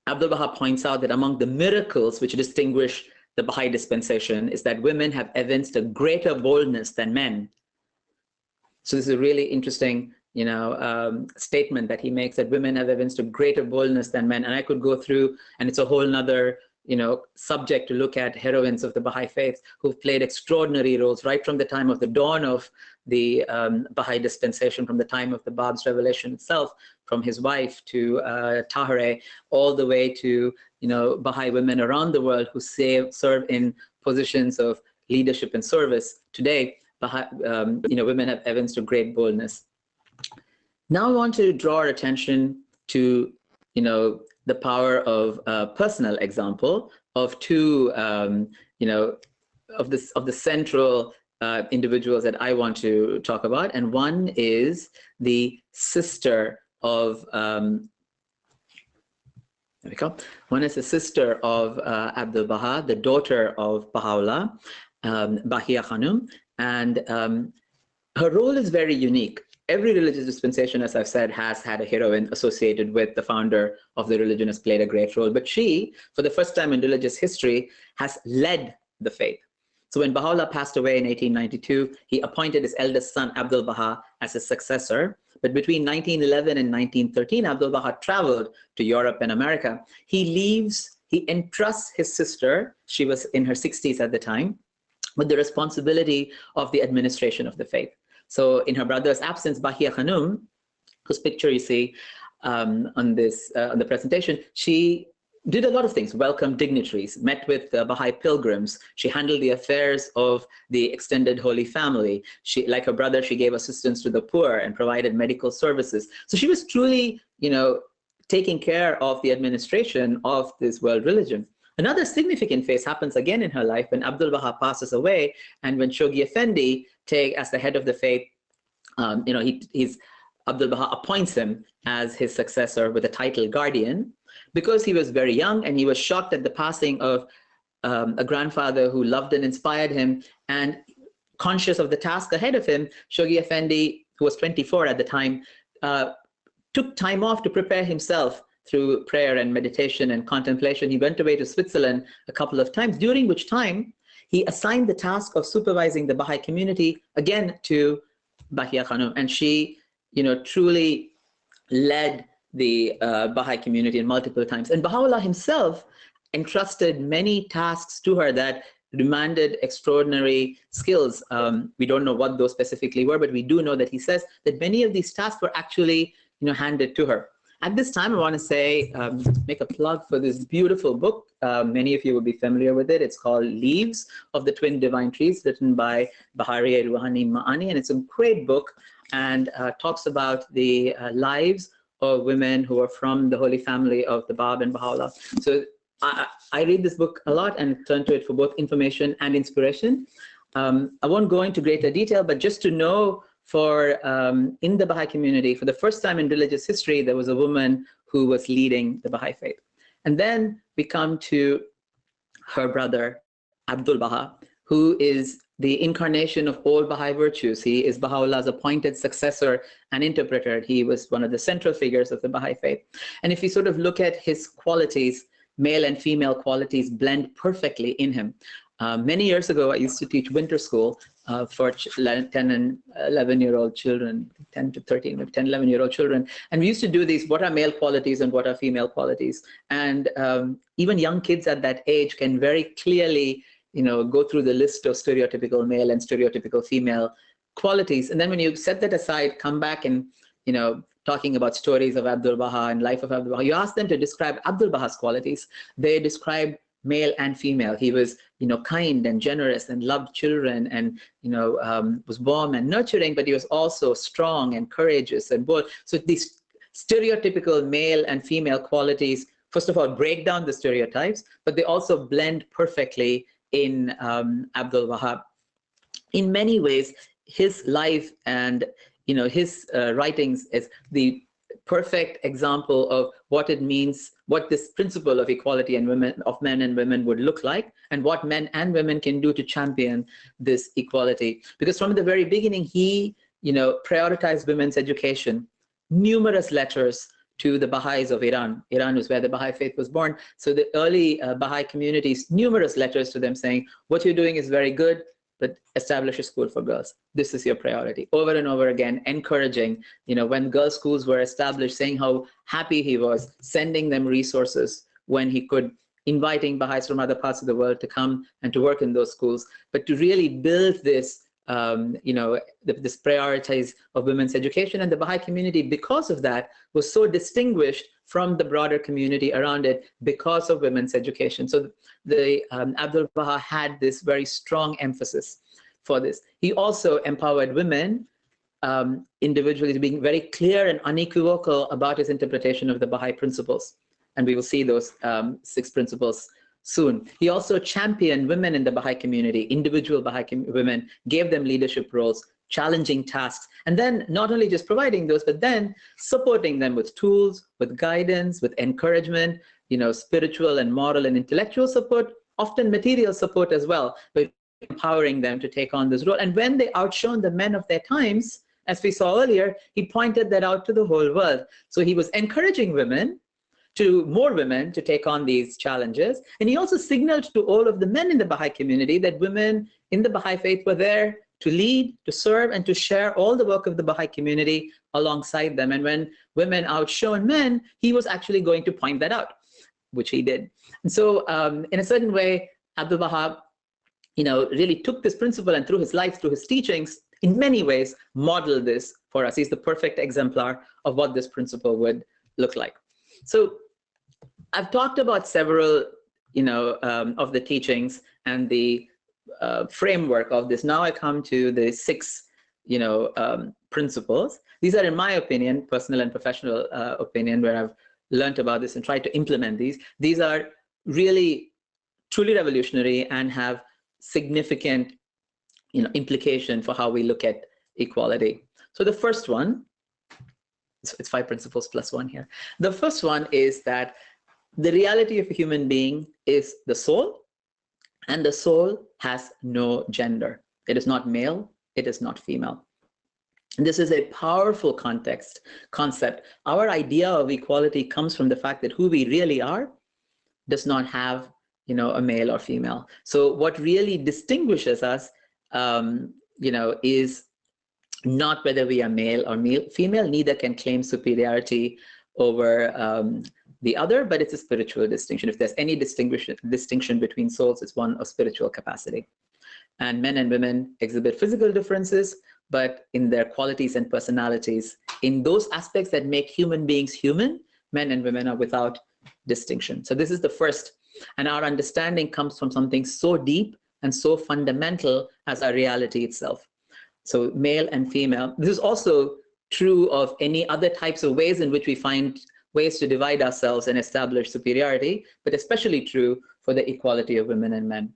B: Abdul Baha points out that among the miracles which distinguish the Baha'i dispensation is that women have evinced a greater boldness than men. So this is a really interesting, statement that he makes, that women have evinced a greater boldness than men. And I could go through, and it's a whole nother, subject to look at heroines of the Baha'i Faith who've played extraordinary roles right from the time of the dawn of the Baha'i dispensation, from the time of the Bab's revelation itself, from his wife to Tahare, all the way to Baha'i women around the world who serve in positions of leadership and service. Today, women have evinced a great boldness. Now I want to draw our attention to, the power of a personal example of two, of the central individuals that I want to talk about. And one is the sister of, there we go. One is the sister of Abdul Baha, the daughter of Baha'u'llah, Bahia Khanum, and her role is very unique. Every religious dispensation, as I've said, has had a heroine associated with the founder of the religion, has played a great role. But she, for the first time in religious history, has led the faith. So when Baha'u'llah passed away in 1892, he appointed his eldest son, Abdul Baha, as his successor. But between 1911 and 1913, Abdul Baha traveled to Europe and America. He entrusts his sister, she was in her 60s at the time, with the responsibility of the administration of the faith. So in her brother's absence, Bahia Khanum, whose picture you see on the presentation, she did a lot of things: welcomed dignitaries, met with Baha'i pilgrims. She handled the affairs of the extended Holy Family. She, like her brother, she gave assistance to the poor and provided medical services. So she was truly, taking care of the administration of this world religion. Another significant phase happens again in her life when Abdul Baha passes away, and when Shoghi Effendi, as the head of the faith, Abdul Baha appoints him as his successor with the title guardian, because he was very young and he was shocked at the passing of a grandfather who loved and inspired him, and conscious of the task ahead of him, Shoghi Effendi, who was 24 at the time, took time off to prepare himself through prayer and meditation and contemplation. He went away to Switzerland a couple of times, during which time he assigned the task of supervising the Baha'i community again to Bahia Khanum. And she, truly led the Baha'i community in multiple times. And Baha'u'llah himself entrusted many tasks to her that demanded extraordinary skills. We don't know what those specifically were, but we do know that he says that many of these tasks were actually, handed to her. At this time, I want to say, make a plug for this beautiful book. Many of you will be familiar with it. It's called Leaves of the Twin Divine Trees, written by Bahariya Ruhani Ma'ani. And it's a great book, and talks about the lives of women who are from the Holy Family of the Bab and Baha'u'llah. So I read this book a lot and turn to it for both information and inspiration. I won't go into greater detail, but just to know, in the Baha'i community, for the first time in religious history, there was a woman who was leading the Baha'i faith. And then we come to her brother, Abdul Baha, who is the incarnation of all Baha'i virtues. He is Baha'u'llah's appointed successor and interpreter. He was one of the central figures of the Baha'i faith. And if you sort of look at his qualities, male and female qualities blend perfectly in him. Many years ago, I used to teach winter school for 10 and 11-year-old children, 10 to 13, 10, 11-year-old children. And we used to do these, what are male qualities and what are female qualities? And even young kids at that age can very clearly, go through the list of stereotypical male and stereotypical female qualities. And then when you set that aside, come back and, talking about stories of Abdul Baha and life of Abdul Baha, you ask them to describe Abdul Baha's qualities. They describe male and female. He was, kind and generous and loved children and, was warm and nurturing, but he was also strong and courageous and bold. So these stereotypical male and female qualities, first of all, break down the stereotypes, but they also blend perfectly in Abdul Baha. In many ways, his life and, his writings is the perfect example of what it means, what this principle of equality and of men and women would look like, and what men and women can do to champion this equality. Because from the very beginning, he, prioritized women's education, numerous letters to the Baha'is of Iran. Iran was where the Baha'i Faith was born. So the early Baha'i communities, numerous letters to them saying, what you're doing is very good, but establish a school for girls. This is your priority. Over and over again, encouraging, when girls' schools were established, saying how happy he was, sending them resources when he could, inviting Baha'is from other parts of the world to come and to work in those schools, but to really build this, this prioritize of women's education. And the Baha'i community, because of that, was so distinguished from the broader community around it because of women's education. So the Abdul Baha had this very strong emphasis for this. He also empowered women individually, being very clear and unequivocal about his interpretation of the Baha'i principles. And we will see those 6 principles soon. He also championed women in the Baha'i community, individual Baha'i women, gave them leadership roles, challenging tasks, and then not only just providing those, but then supporting them with tools, with guidance, with encouragement, spiritual and moral and intellectual support, often material support as well, but empowering them to take on this role. And when they outshone the men of their times, as we saw earlier, he pointed that out to the whole world. So he was encouraging more women to take on these challenges. And he also signaled to all of the men in the Baha'i community that women in the Baha'i Faith were there to lead, to serve, and to share all the work of the Baha'i community alongside them. And when women outshone men, he was actually going to point that out, which he did. And so in a certain way, Abdul Baha, really took this principle and through his life, through his teachings, in many ways, modeled this for us. He's the perfect exemplar of what this principle would look like. So I've talked about several, of the teachings and the framework of this. Now I come to the 6, principles. These are, in my opinion, personal and professional opinion, where I've learned about this and tried to implement these. These are really truly revolutionary and have significant, implication for how we look at equality. So the first one, so it's 5 principles plus 1 here. The first one is that the reality of a human being is the soul, and the soul has no gender. It is not male, it is not female. And this is a powerful concept. Our idea of equality comes from the fact that who we really are does not have, a male or female. So what really distinguishes us, is not whether we are male or female. Neither can claim superiority over the other, but it's a spiritual distinction. If there's any distinction between souls, it's one of spiritual capacity. And men and women exhibit physical differences, but in their qualities and personalities, in those aspects that make human beings human, men and women are without distinction. So this is the first. And our understanding comes from something so deep and so fundamental as our reality itself. So male and female. This is also true of any other types of ways in which we find ways to divide ourselves and establish superiority, but especially true for the equality of women and men.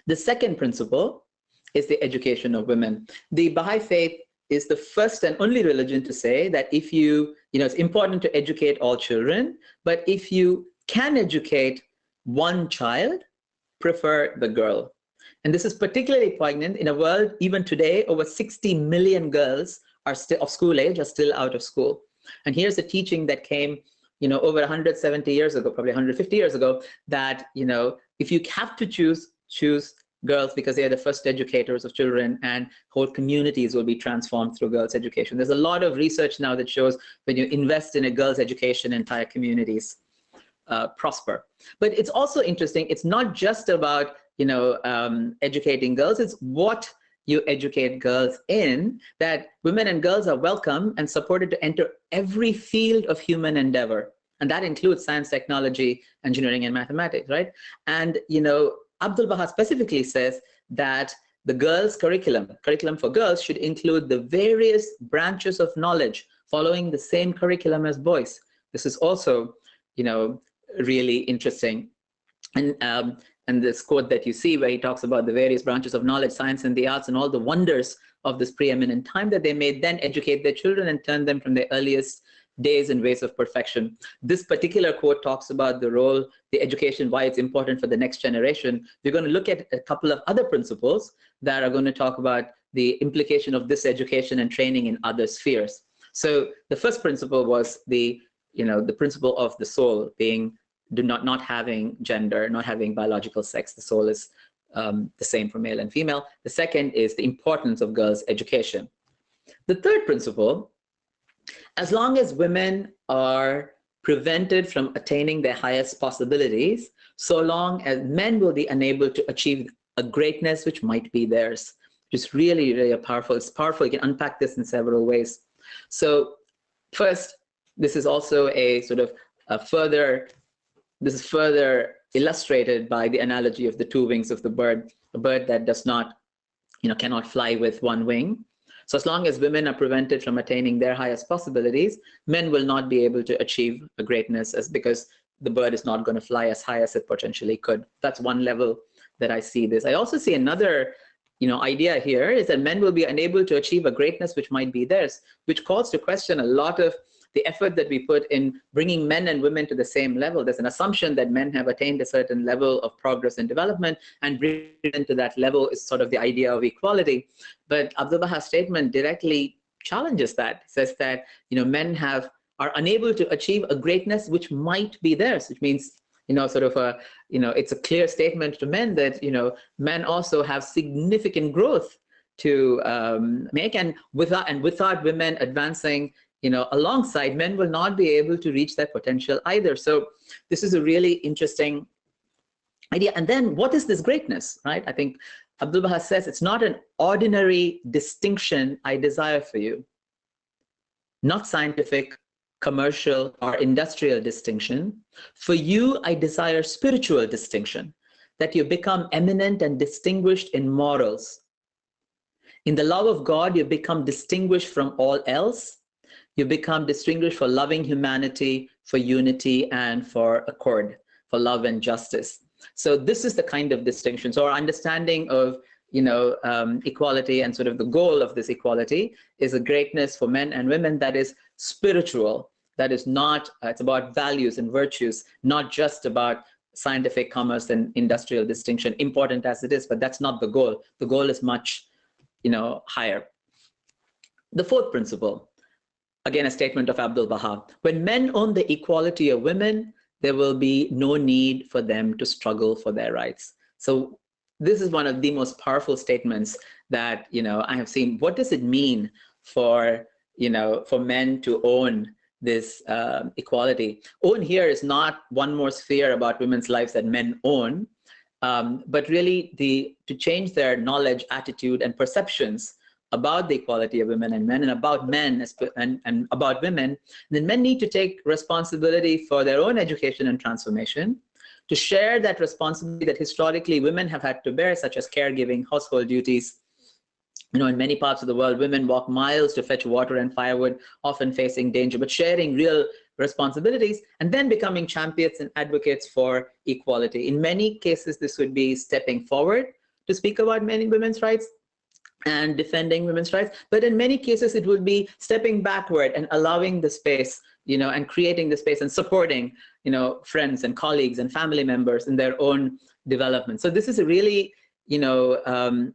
B: The second principle is the education of women. The Baha'i Faith is the first and only religion to say that if it's important to educate all children, but if you can educate one child, prefer the girl. And this is particularly poignant in a world, even today, over 60 million girls are still of school age, are still out of school. And here's a teaching that came, over 170 years ago, probably 150 years ago, that, if you have to choose choose girls because they are the first educators of children, and whole communities will be transformed through girls' education. There's a lot of research now that shows when you invest in a girls' education, entire communities prosper. But it's also interesting, it's not just about, you know, educating girls, it's what you educate girls in, that women and girls are welcome and supported to enter every field of human endeavor. And that includes science, technology, engineering, and mathematics, right? And, you know, Abdul Baha specifically says that the girls' curriculum for girls should include the various branches of knowledge following the same curriculum as boys. This is also, you know, really interesting. And this quote that you see where he talks about the various branches of knowledge, science and the arts, and all the wonders of this preeminent time, that they may then educate their children and turn them from their earliest days and ways of perfection. This particular quote talks about the role, the education, why it's important for the next generation. We're going to look at a couple of other principles that are going to talk about the implication of this education and training in other spheres. So the first principle was the, you know, the principle of the soul being not having gender, not having biological sex. The soul is the same for male and female. The second is the importance of girls' education. The third principle, as long as women are prevented from attaining their highest possibilities, so long as men will be unable to achieve a greatness which might be theirs, which is really, really powerful. It's powerful. You can unpack this in several ways. So first, this is also a sort of this is further illustrated by the analogy of the two wings of the bird, a bird that does not, you know, cannot fly with one wing. So as long as women are prevented from attaining their highest possibilities, men will not be able to achieve a greatness, because the bird is not going to fly as high as it potentially could. That's one level that I see this. I also see another, you know, idea here is that men will be unable to achieve a greatness which might be theirs, which calls to question a lot of the effort that we put in bringing men and women to the same level. There's an assumption that men have attained a certain level of progress and development, and bringing them to that level is sort of the idea of equality. But Abdul Baha's statement directly challenges that. It says that, you know, men are unable to achieve a greatness which might be theirs, which means, you know, sort of a, you know, it's a clear statement to men that, you know, men also have significant growth to make, and without women advancing, you know, alongside, men will not be able to reach that potential either. So this is a really interesting idea. And then what is this greatness, right? I think Abdul Baha says it's not an ordinary distinction I desire for you, not scientific, commercial, or industrial distinction. For you, I desire spiritual distinction, that you become eminent and distinguished in morals. In the love of God, you become distinguished from all else. You become distinguished for loving humanity, for unity, and for accord, for love and justice. So this is the kind of distinction. So our understanding of, you know, equality, and sort of the goal of this equality is a greatness for men and women that is spiritual, that is not, it's about values and virtues, not just about scientific, commerce, and industrial distinction, important as it is, but that's not the goal. The goal is much, you know, higher. The fourth principle, again, a statement of Abdul Baha. When men own the equality of women, there will be no need for them to struggle for their rights. So this is one of the most powerful statements that, you know, I have seen. What does it mean for, you know, for men to own this equality? Own here is not one more sphere about women's lives that men own, but really to change their knowledge, attitude, and perceptions about the equality of women and men, and about men and about women. Then men need to take responsibility for their own education and transformation, to share that responsibility that historically women have had to bear, such as caregiving, household duties. You know, in many parts of the world, women walk miles to fetch water and firewood, often facing danger, but sharing real responsibilities, and then becoming champions and advocates for equality. In many cases, this would be stepping forward to speak about many women's rights and defending women's rights, but in many cases it would be stepping backward and allowing the space, you know, and creating the space and supporting, you know, friends and colleagues and family members in their own development. So this is a really, you know,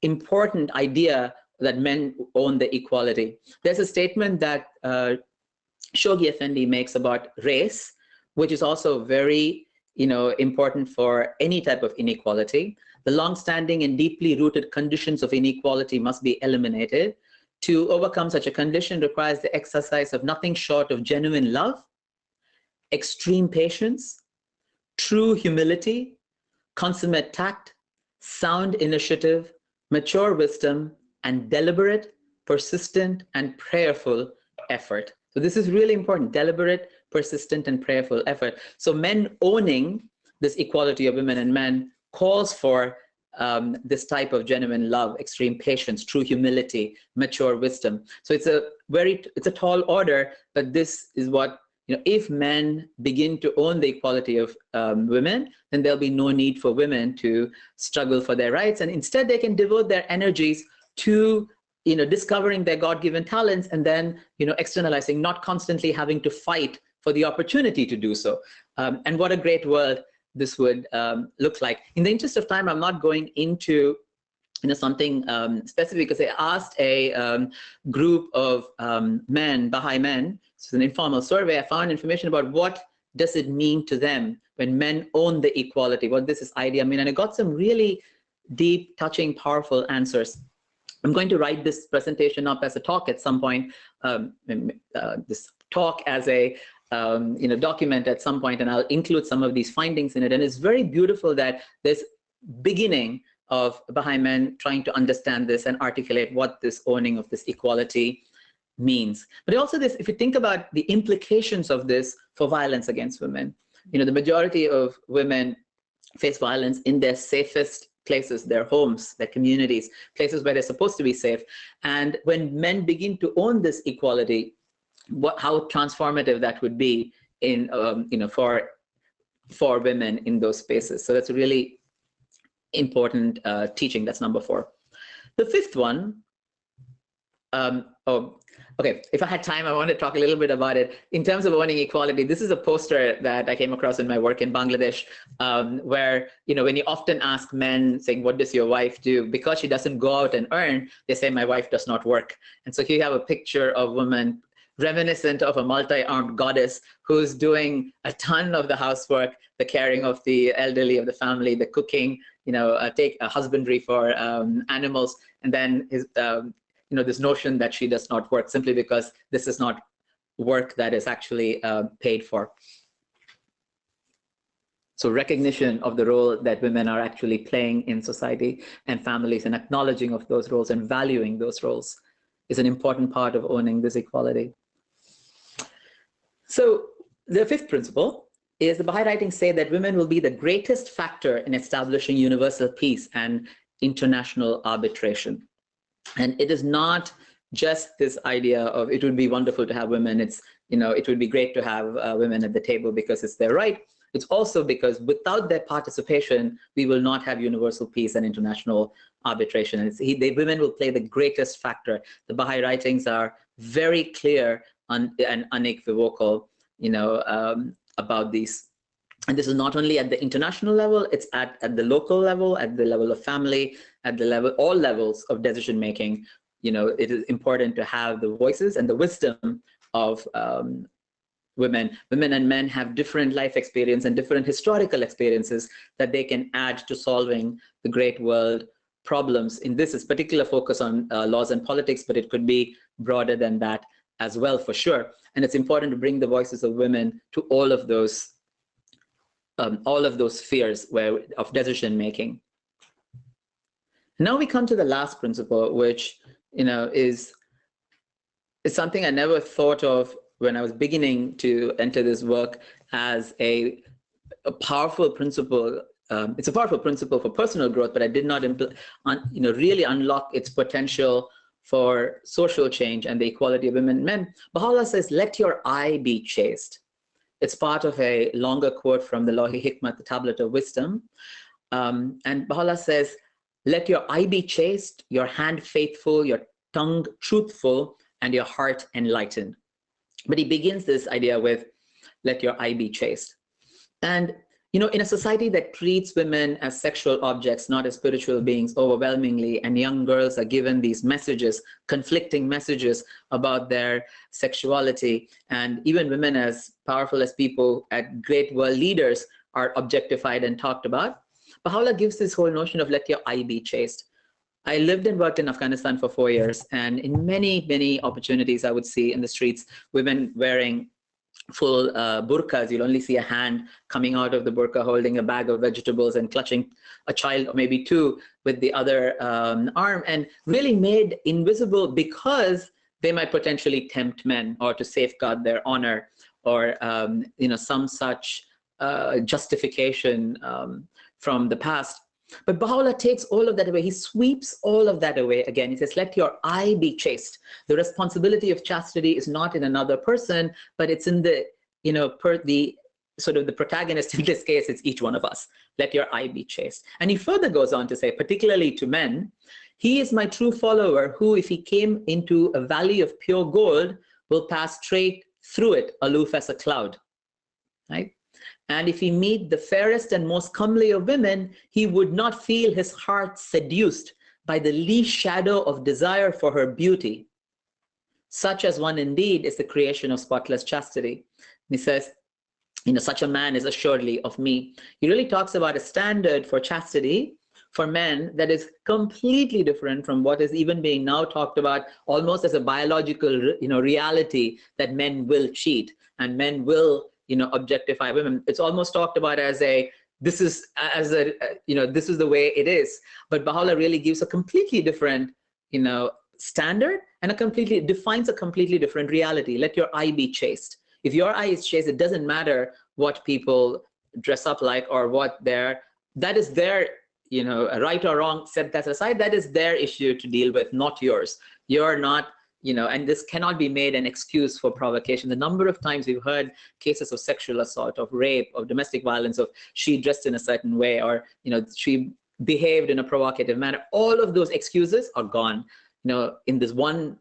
B: important idea that men own the equality. There's a statement that Shoghi Effendi makes about race, which is also very, you know, important for any type of inequality. the long-standing and deeply rooted conditions of inequality must be eliminated. To overcome such a condition requires the exercise of nothing short of genuine love, extreme patience, true humility, consummate tact, sound initiative, mature wisdom, and deliberate, persistent, and prayerful effort. So this is really important: deliberate, persistent, and prayerful effort. So men owning this equality of women and men calls for this type of genuine love, extreme patience, true humility, mature wisdom. So it's a tall order, but this is what, if men begin to own the equality of women, then there'll be no need for women to struggle for their rights, and instead they can devote their energies to discovering their God-given talents and then externalizing, not constantly having to fight for the opportunity to do so. And what a great world this would look like. In the interest of time, I'm not going into something specific, because I asked a group of men, Baha'i men. It's an informal survey. I found information about what does it mean to them when men own the equality, what does this idea mean, and I got some really deep, touching, powerful answers. I'm going to write this presentation up as a talk at some point, this talk as a document at some point, and I'll include some of these findings in it. And it's very beautiful that this beginning of Baha'i men trying to understand this and articulate what this owning of this equality means. But also this, if you think about the implications of this for violence against women, the majority of women face violence in their safest places, their homes, their communities, places where they're supposed to be safe. And when men begin to own this equality, how transformative that would be in for women in those spaces. So that's a really important teaching. That's number 4. The 5th one, okay, if I had time, I want to talk a little bit about it. In terms of owning equality, this is a poster that I came across in my work in Bangladesh, where, when you often ask men, saying, what does your wife do? Because she doesn't go out and earn, they say, my wife does not work. And so here you have a picture of women reminiscent of a multi-armed goddess who's doing a ton of the housework, the caring of the elderly, of the family, the cooking, take a husbandry for animals, and then this notion that she does not work simply because this is not work that is actually paid for. So recognition of the role that women are actually playing in society and families, and acknowledging of those roles and valuing those roles is an important part of owning this equality. So the 5th principle is the Baha'i writings say that women will be the greatest factor in establishing universal peace and international arbitration. And it is not just this idea of it would be wonderful to have women. It's, it would be great to have women at the table because it's their right. It's also because without their participation, we will not have universal peace and international arbitration. And women will play the greatest factor. The Baha'i writings are very clear and unequivocal, about these. And this is not only at the international level, it's at the local level, at the level of family, at the level, all levels of decision making. It is important to have the voices and the wisdom of women. Women and men have different life experience and different historical experiences that they can add to solving the great world problems. In this is particular focus on laws and politics, but it could be broader than that as well, for sure. And it's important to bring the voices of women to all of those spheres of decision making. Now we come to the last principle, which is something I never thought of when I was beginning to enter this work as a powerful principle. It's a powerful principle for personal growth, but I did not really unlock its potential for social change and the equality of women and men. Baha'u'llah says, let your eye be chaste. It's part of a longer quote from the Lawh-i-Hikmat, the Tablet of Wisdom. And Baha'u'llah says, let your eye be chaste, your hand faithful, your tongue truthful, and your heart enlightened. But he begins this idea with, let your eye be chaste. And in a society that treats women as sexual objects, not as spiritual beings overwhelmingly, and young girls are given these messages, conflicting messages about their sexuality, and even women as powerful as people, at great world leaders, are objectified and talked about, Baha'u'llah gives this whole notion of let your eye be chaste. I lived and worked in Afghanistan for 4 years, and in many, many opportunities I would see in the streets women wearing full burqas. You'll only see a hand coming out of the burqa holding a bag of vegetables and clutching a child or maybe two with the other arm, and really made invisible because they might potentially tempt men or to safeguard their honor, or some such justification from the past. But Baha'u'llah takes all of that away. He sweeps all of that away again. He says, let your eye be chaste. The responsibility of chastity is not in another person, but it's in the, the protagonist. In this case, it's each one of us. Let your eye be chaste. And he further goes on to say, particularly to men, he is my true follower who, if he came into a valley of pure gold, will pass straight through it, aloof as a cloud, right? And if he meet the fairest and most comely of women, he would not feel his heart seduced by the least shadow of desire for her beauty. Such as one indeed is the creation of spotless chastity. And he says, such a man is assuredly of me. He really talks about a standard for chastity for men that is completely different from what is even being now talked about almost as a biological reality, that men will cheat and men will objectify women. It's almost talked about as this is the way it is. But Baha'u'llah really gives a completely different standard, and defines a completely different reality. Let your eye be chaste. If your eye is chaste, it doesn't matter what people dress up like or that is their right or wrong, set that aside. That is their issue to deal with, not yours. You're not, and this cannot be made an excuse for provocation. The number of times we've heard cases of sexual assault, of rape, of domestic violence, of she dressed in a certain way, or she behaved in a provocative manner, all of those excuses are gone, in this one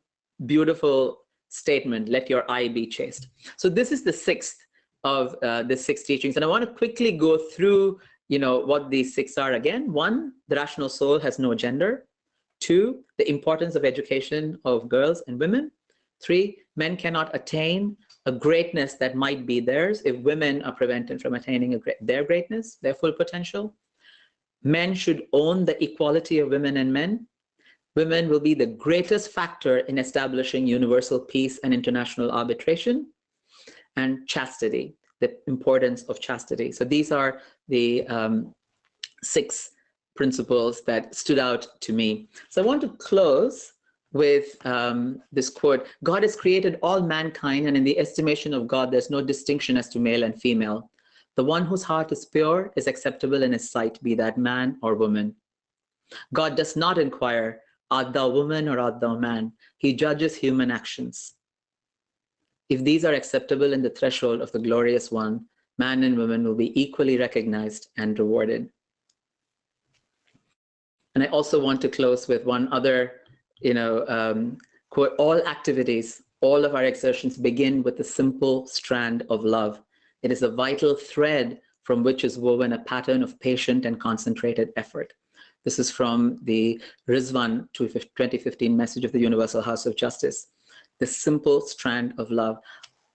B: beautiful statement, let your eye be chaste. So this is the sixth of the six teachings, and I want to quickly go through what these six are again. 1, the rational soul has no gender. 2, the importance of education of girls and women. 3, men cannot attain a greatness that might be theirs if women are prevented from attaining their greatness, their full potential. Men should own the equality of women and men. Women will be the greatest factor in establishing universal peace and international arbitration. And chastity, the importance of chastity. So these are the 6 principles that stood out to me. So I want to close with this quote: God has created all mankind, and in the estimation of God, there's no distinction as to male and female. The one whose heart is pure is acceptable in his sight, be that man or woman. God does not inquire, art thou woman or art thou man? He judges human actions. If these are acceptable in the threshold of the glorious one, man and woman will be equally recognized and rewarded. And I also want to close with one other, quote: all activities, all of our exertions begin with the simple strand of love. It is a vital thread from which is woven a pattern of patient and concentrated effort. This is from the Rizwan 2015 message of the Universal House of Justice. The simple strand of love.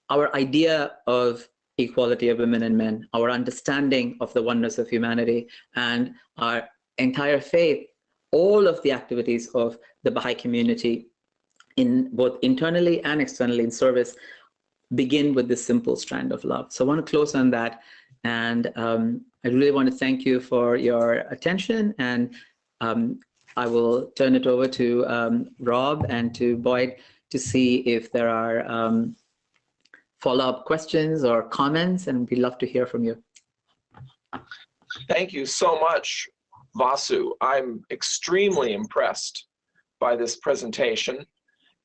B: Our idea of equality of women and men, our understanding of the oneness of humanity, and our entire faith, all of the activities of the Baha'i community, in both internally and externally in service, begin with this simple strand of love. So I want to close on that, and I really want to thank you for your attention, and I will turn it over to Rob and to Boyd to see if there are follow-up questions or comments, and we'd love to hear from you.
A: Thank you so much, Vasu. I'm extremely impressed by this presentation.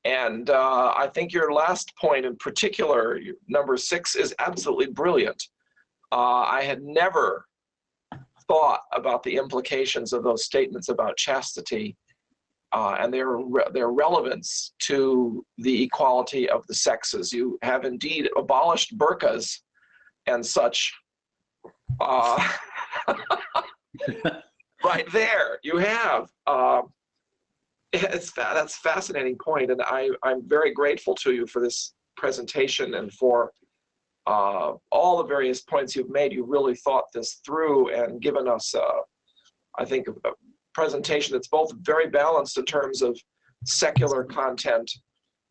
A: And I think your last point in particular, number 6, is absolutely brilliant. I had never thought about the implications of those statements about chastity and their relevance to the equality of the sexes. You have indeed abolished burqas and such. Right there, you have. That's a fascinating point, and I'm very grateful to you for this presentation and for all the various points you've made. You really thought this through and given us I think, a presentation that's both very balanced in terms of secular content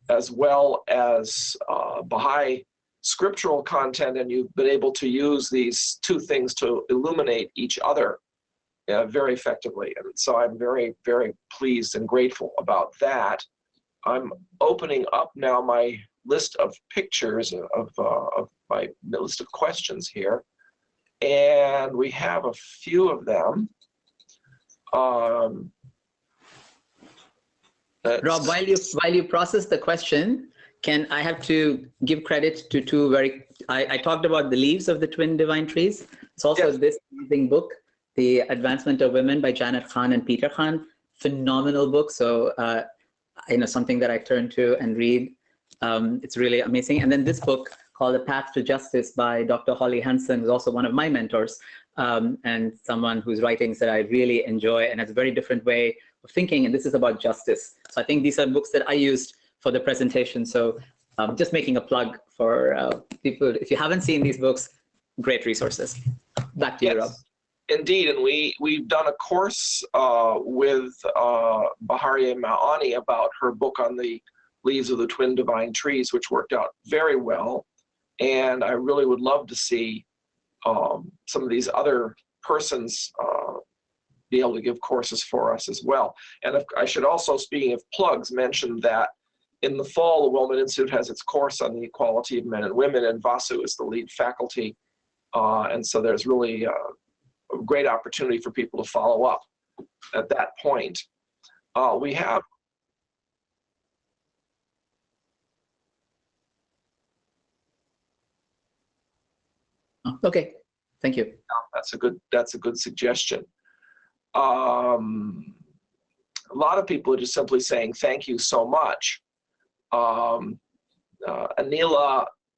A: as well as Baha'i scriptural content, and you've been able to use these two things to illuminate each other very effectively. And so I'm very, very pleased and grateful about that. I'm opening up now my list of pictures of my list of questions here, and we have a few of them.
B: Rob, while you process the question, I have to give credit to two I talked about The Leaves of the Twin Divine Trees. It's also this amazing book, The Advancement of Women by Janet Khan and Peter Khan. Phenomenal book. So, something that I turn to and read. It's really amazing. And then this book called The Path to Justice by Dr. Holly Hansen, who's also one of my mentors, and someone whose writings that I really enjoy and has a very different way of thinking. And this is about justice. So I think these are books that I used for the presentation. So just making a plug for people. If you haven't seen these books, great resources. Back to you, Rob.
A: Indeed, and we've done a course with Bahari Ma'ani about her book on the Leaves of the Twin Divine Trees, which worked out very well. And I really would love to see some of these other persons be able to give courses for us as well. And I should also, speaking of plugs, mention that in the fall, the Wellman Institute has its course on the equality of men and women, and Vasu is the lead faculty. And so there's really a great opportunity for people to follow up at that point. We have
B: Okay, thank you.
A: That's a good suggestion. A lot of people are just simply saying thank you so much. Anila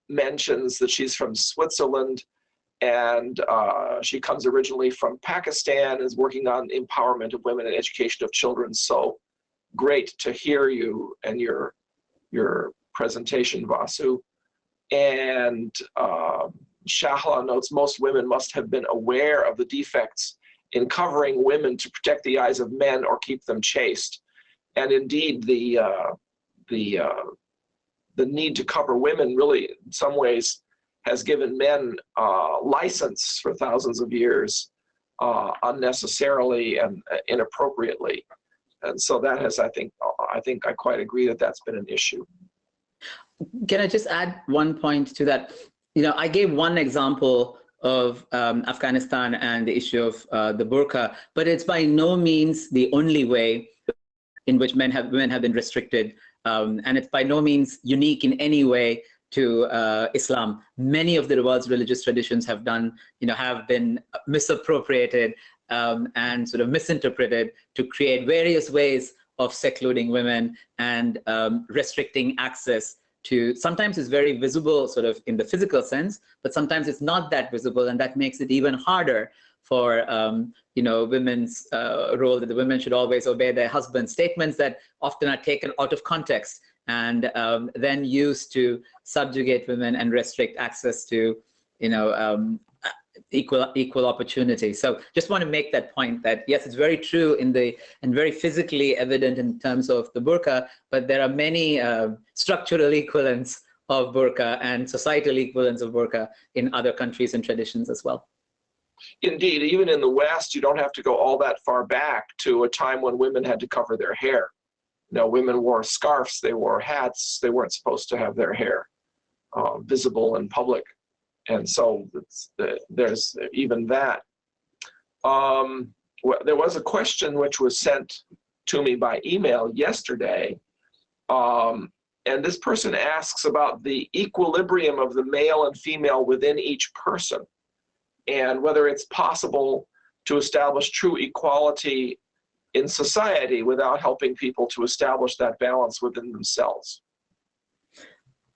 A: mentions that she's from Switzerland, and she comes originally from Pakistan, is working on empowerment of women and education of children. So great to hear you and your presentation, Vasu. And Shahla notes most women must have been aware of the defects in covering women to protect the eyes of men or keep them chaste. And indeed, the need to cover women really, in some ways, has given men license for thousands of years unnecessarily and inappropriately. And so that has, I think I quite agree that that's been an issue.
B: Can I just add one point to that? I gave one example of Afghanistan and the issue of the burqa, but it's by no means the only way in which women have been restricted, and it's by no means unique in any way to Islam. Many of the world's religious traditions have been misappropriated and sort of misinterpreted to create various ways of secluding women and restricting access to, sometimes it's very visible sort of in the physical sense, but sometimes it's not that visible, and that makes it even harder for women's role, that the women should always obey their husbands. Statements that often are taken out of context and then used to subjugate women and restrict access to equal opportunity. So just want to make that point that yes, it's very true and very physically evident in terms of the burqa, but there are many structural equivalents of burqa and societal equivalents of burqa in other countries and traditions as well.
A: Indeed, even in the West, you don't have to go all that far back to a time when women had to cover their hair. Women wore scarves, they wore hats, they weren't supposed to have their hair visible in public. And so there's even that. There was a question which was sent to me by email yesterday, and this person asks about the equilibrium of the male and female within each person, and whether it's possible to establish true equality in society without helping people to establish that balance within themselves.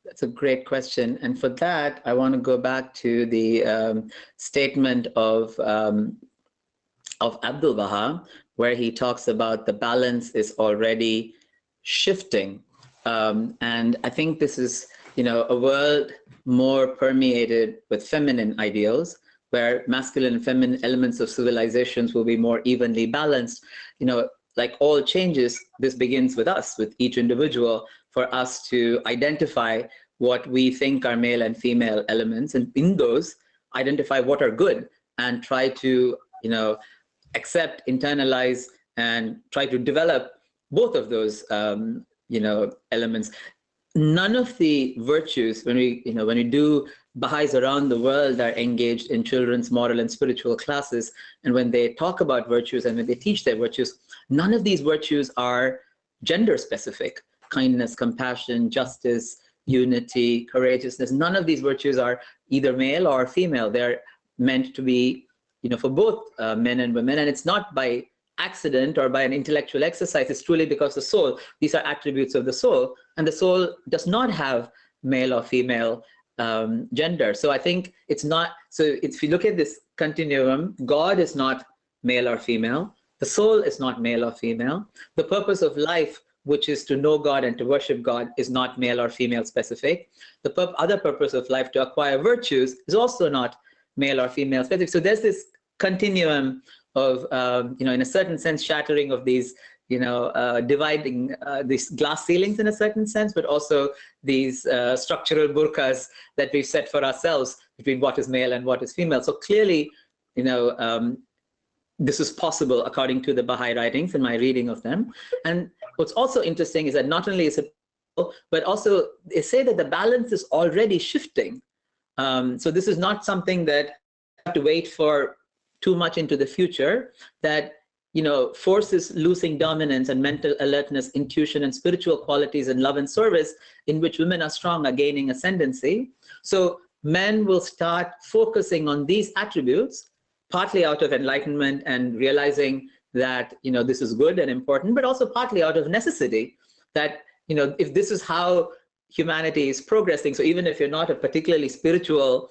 B: That's a great question. And for that, I want to go back to the statement of Abdul Baha, where he talks about the balance is already shifting. And I think this is, a world more permeated with feminine ideals, where masculine and feminine elements of civilizations will be more evenly balanced. Like all changes, this begins with us, with each individual, for us to identify what we think are male and female elements, and in those, identify what are good, and try to, accept, internalize, and try to develop both of those, elements. None of the virtues, when we do, Baha'is around the world are engaged in children's moral and spiritual classes, and when they talk about virtues and when they teach their virtues, none of these virtues are gender specific. Kindness, compassion, justice, unity, courageousness, none of these virtues are either male or female. They're meant to be, for both men and women, and it's not by accident or by an intellectual exercise. It's truly because the soul, these are attributes of the soul, and the soul does not have male or female gender. So I think it's not, so if you look at this continuum, God is not male or female, the soul is not male or female, the purpose of life, which is to know God and to worship God, is not male or female specific. The other purpose of life, to acquire virtues, is also not male or female specific. So there's this continuum of, in a certain sense, shattering of these, dividing these glass ceilings in a certain sense, but also these structural burqas that we've set for ourselves between what is male and what is female. So clearly, this is possible according to the Baha'i writings and my reading of them. And what's also interesting is that not only is it possible, but also they say that the balance is already shifting. So this is not something that you have to wait for too much into the future, that force is losing dominance, and mental alertness, intuition, and spiritual qualities and love and service in which women are strong are gaining ascendancy. So men will start focusing on these attributes, partly out of enlightenment and realizing that this is good and important, but also partly out of necessity, that if this is how humanity is progressing, so even if you're not a particularly spiritual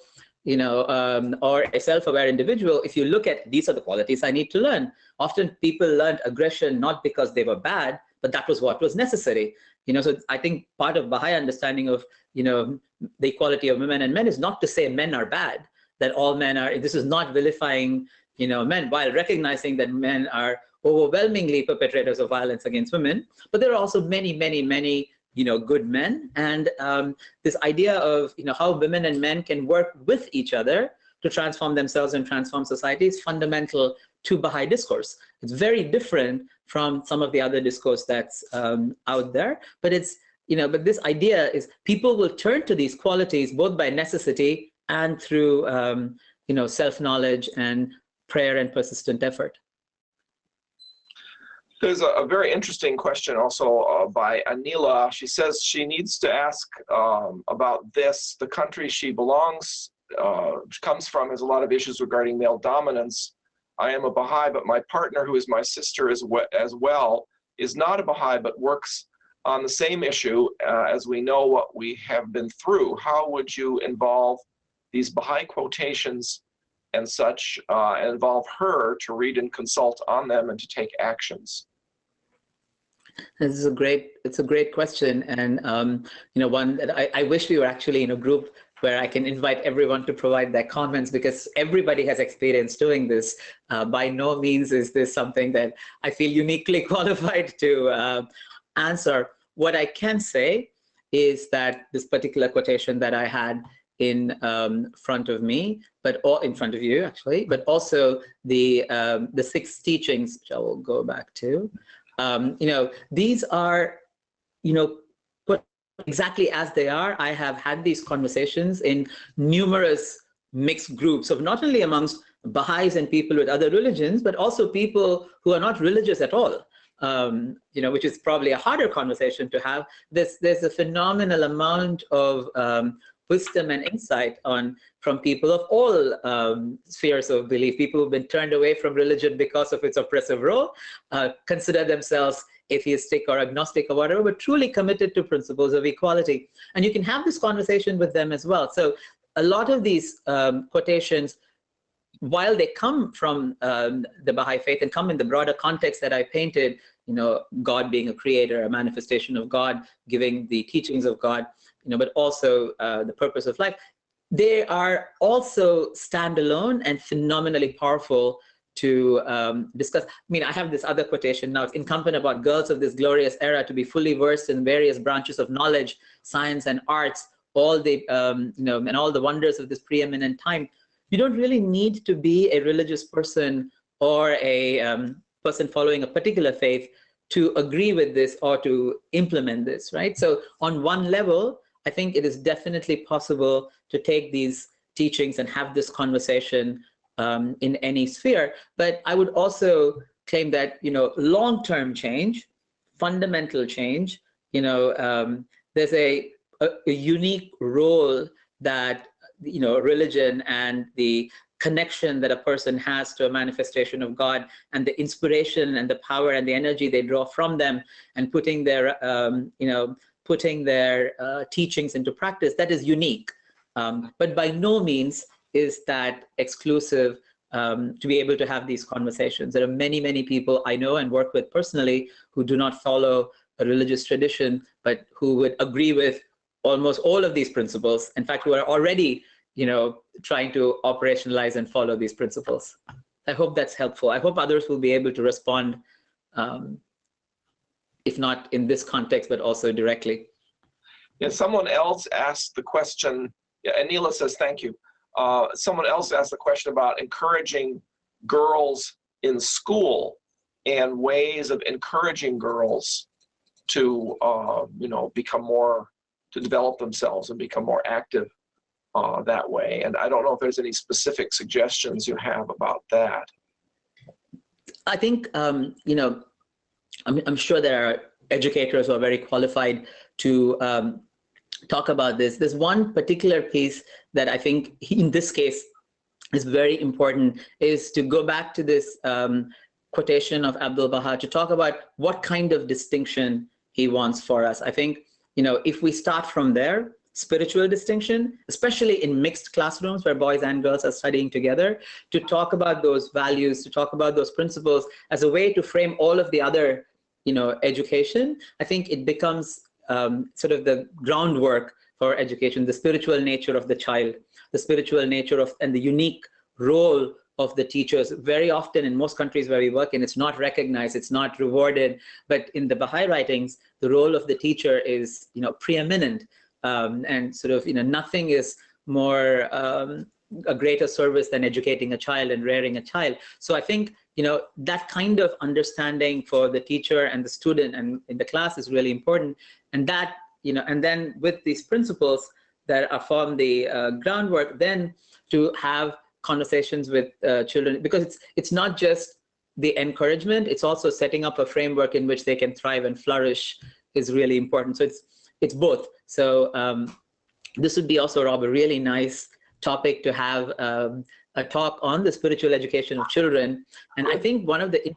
B: or a self-aware individual, if you look at these are the qualities I need to learn. Often people learned aggression not because they were bad, but that was what was necessary. So I think part of Baha'i understanding of the equality of women and men is not to say men are bad, that all men are. This is not vilifying men, while recognizing that men are overwhelmingly perpetrators of violence against women, but there are also many, many, many good men, and this idea of how women and men can work with each other to transform themselves and transform society is fundamental to Baha'i discourse. It's very different from some of the other discourse that's out there, but it's but this idea is people will turn to these qualities both by necessity and through self-knowledge and prayer and persistent effort.
A: There's a very interesting question also by Anila. She says she needs to ask about this. The country she comes from has a lot of issues regarding male dominance. I am a Baha'i, but my partner, who is my sister as well, is not a Baha'i, but works on the same issue as we know what we have been through. How would you involve these Baha'i quotations and such, and involve her to read and consult on them and to take actions?
B: This is it's a great question, and one that I wish we were actually in a group where I can invite everyone to provide their comments, because everybody has experience doing this. By no means is this something that I feel uniquely qualified to answer. What I can say is that this particular quotation that I had in front of me, in front of you actually, but also the 6 teachings, which I will go back to. These are, put exactly as they are. I have had these conversations in numerous mixed groups of not only amongst Baha'is and people with other religions, but also people who are not religious at all. Which is probably a harder conversation to have. There's a phenomenal amount of wisdom and insight from people of all spheres of belief. People who've been turned away from religion because of its oppressive role, consider themselves atheistic or agnostic or whatever, but truly committed to principles of equality. And you can have this conversation with them as well. So a lot of these quotations, while they come from the Baha'i faith and come in the broader context that I painted, God being a creator, a manifestation of God, giving the teachings of God, but also the purpose of life, they are also standalone and phenomenally powerful to discuss. I mean, I have this other quotation now. It's incumbent upon girls of this glorious era to be fully versed in various branches of knowledge, science, and arts, all the and all the wonders of this preeminent time. You don't really need to be a religious person or a person following a particular faith to agree with this or to implement this, right? So on one level, I think it is definitely possible to take these teachings and have this conversation in any sphere. But I would also claim that, long-term change, fundamental change, there's a unique role that, religion and the connection that a person has to a manifestation of God and the inspiration and the power and the energy they draw from them and putting their, teachings into practice, that is unique. But by no means is that exclusive to be able to have these conversations. There are many, many people I know and work with personally who do not follow a religious tradition, but who would agree with almost all of these principles. In fact, who are already, trying to operationalize and follow these principles. I hope that's helpful. I hope others will be able to respond, if not in this context, but also directly.
A: Yeah, someone else asked the question, Anila says, thank you. Someone else asked the question about encouraging girls in school and ways of encouraging girls to, become more, to develop themselves and become more active that way. And I don't know if there's any specific suggestions you have about that.
B: I think, I'm sure there are educators who are very qualified to talk about this. There's one particular piece that I think in this case is very important, is to go back to this quotation of Abdul Baha to talk about what kind of distinction he wants for us. I think, if we start from there, spiritual distinction, especially in mixed classrooms where boys and girls are studying together, to talk about those values, to talk about those principles as a way to frame all of the other, education, I think it becomes sort of the groundwork for education, the spiritual nature of the child, the spiritual nature of, and the unique role of the teachers. Very often in most countries where we work in, it's not recognized, it's not rewarded, but in the Baha'i writings, the role of the teacher is, preeminent. And sort of, nothing is more a greater service than educating a child and rearing a child. So I think, that kind of understanding for the teacher and the student and in the class is really important. And that, and then with these principles that are from the groundwork, then to have conversations with children, because it's not just the encouragement, it's also setting up a framework in which they can thrive and flourish is really important. So it's both. So this would be also, Rob, a really nice topic to have a talk on the spiritual education of children. And I think one of the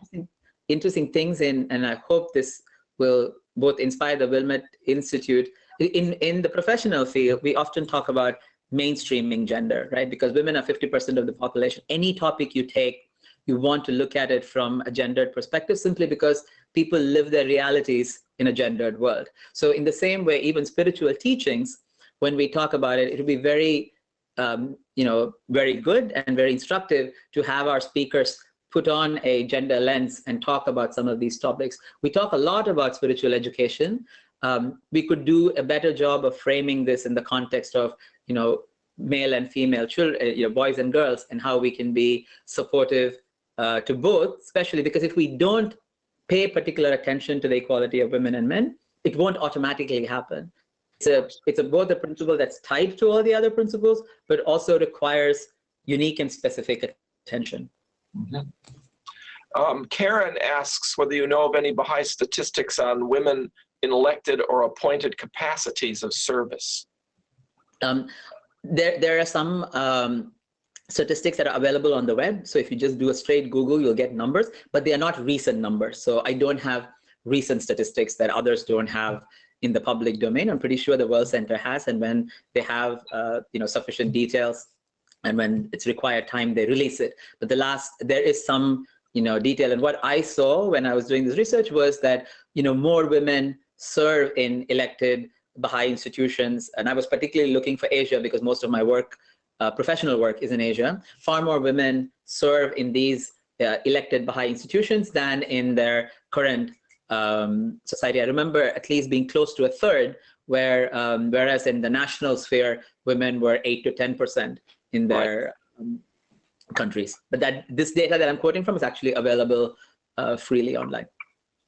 B: interesting things and I hope this will both inspire the Wilmette Institute, in the professional field, we often talk about mainstreaming gender, right? Because women are 50% of the population. Any topic you take, you want to look at it from a gendered perspective, simply because people live their realities in a gendered world. So in the same way, even spiritual teachings, when we talk about it, it'll be very, very good and very instructive to have our speakers put on a gender lens and talk about some of these topics. We talk a lot about spiritual education. We could do a better job of framing this in the context of, male and female children, boys and girls, and how we can be supportive to both, especially because if we don't pay particular attention to the equality of women and men, it won't automatically happen. It's both a principle that's tied to all the other principles, but also requires unique and specific attention.
A: Mm-hmm. Karen asks whether you know of any Baha'i statistics on women in elected or appointed capacities of service.
B: There are some statistics that are available on the web. So if you just do a straight Google, you'll get numbers, but they are not recent numbers. So I don't have recent statistics that others don't have in the public domain. I'm pretty sure the World Center has, and when they have sufficient details and when it's required time, they release it. But there is some detail. And what I saw when I was doing this research was that more women serve in elected Baha'i institutions, and I was particularly looking for Asia because most of my work, professional work, is in Asia. Far more women serve in these elected Baha'i institutions than in their current society. I remember at least being close to a third, whereas in the national sphere, women were 8 to 10% in their countries. But this data that I'm quoting from is actually available freely online.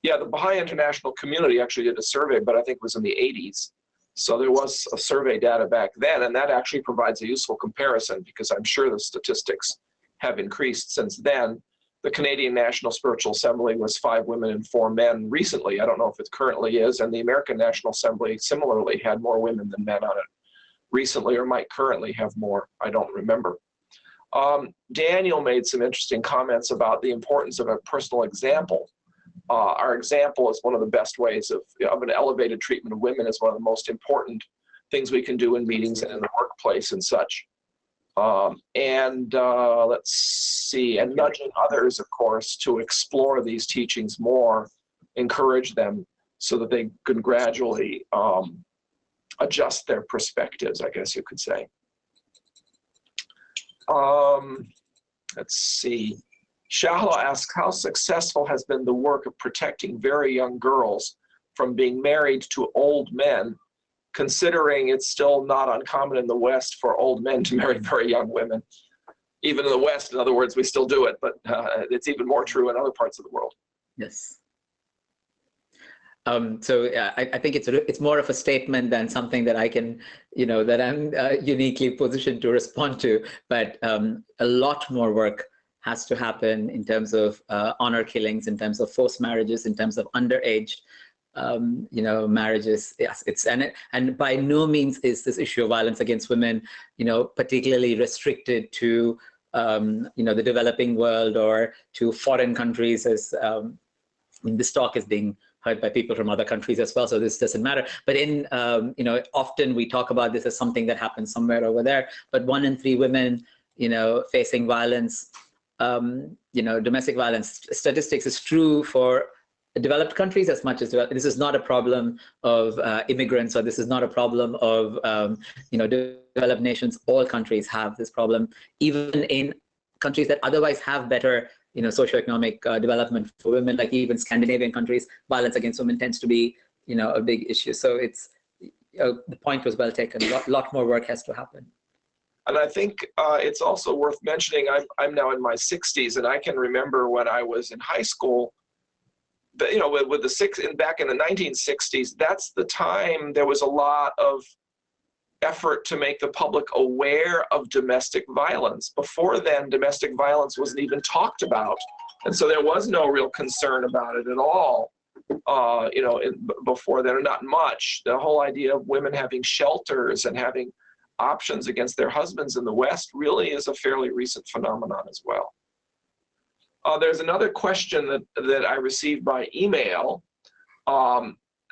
A: Yeah, the Baha'i international community actually did a survey, but I think it was in the 80s. So there was a survey data back then, and that actually provides a useful comparison because I'm sure the statistics have increased since then. The Canadian National Spiritual Assembly was 5 women and 4 men recently. I don't know if it currently is. And the American National Assembly similarly had more women than men on it recently, or might currently have more. I don't remember. Daniel made some interesting comments about the importance of a personal example. Our example is one of the best ways of an elevated treatment of women, is one of the most important things we can do in meetings and in the workplace and such. Let's see, and nudging others, of course, to explore these teachings more, encourage them so that they can gradually adjust their perspectives, I guess you could say. Let's see. Shahla asks, how successful has been the work of protecting very young girls from being married to old men, considering it's still not uncommon in the West for old men to marry very young women? Even in the West, in other words, we still do it, but it's even more true in other parts of the world.
B: Yes. I think it's more of a statement than something that I can, that I'm uniquely positioned to respond to. But a lot more work has to happen in terms of honor killings, in terms of forced marriages, in terms of underage, marriages. Yes, and by no means is this issue of violence against women, particularly restricted to, the developing world or to foreign countries. As this talk is being heard by people from other countries as well, so this doesn't matter. But often we talk about this as something that happens somewhere over there. But 1 in 3 women, facing violence, domestic violence statistics is true for developed countries as much as this is not a problem of immigrants, or this is not a problem of developed nations. All countries have this problem, even in countries that otherwise have better socioeconomic development for women, like even Scandinavian countries. Violence against women tends to be a big issue. So it's the point was well taken. A lot more work has to happen.
A: And I think it's also worth mentioning, I'm now in my 60s, and I can remember when I was in high school, back in the 1960s, that's the time there was a lot of effort to make the public aware of domestic violence. Before then, domestic violence wasn't even talked about. And so there was no real concern about it at all. Before then, or not much. The whole idea of women having shelters and having options against their husbands in the West really is a fairly recent phenomenon as well. There's another question that I received by email,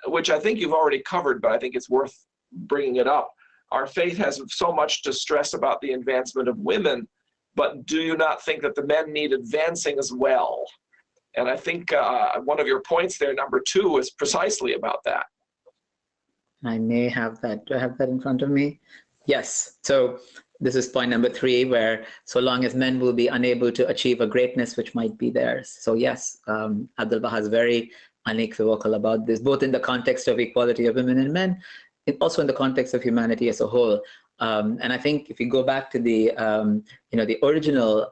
A: which I think you've already covered, but I think it's worth bringing it up. Our faith has so much to stress about the advancement of women, but do you not think that the men need advancing as well? And I think one of your points there, number 2, is precisely about that.
B: I may have that. Do I have that in front of me? Yes. So this is point number 3, where so long as men will be unable to achieve a greatness which might be theirs. So yes, Abdul Baha is very unequivocal about this, both in the context of equality of women and men, and also in the context of humanity as a whole. And I think if you go back to the, the original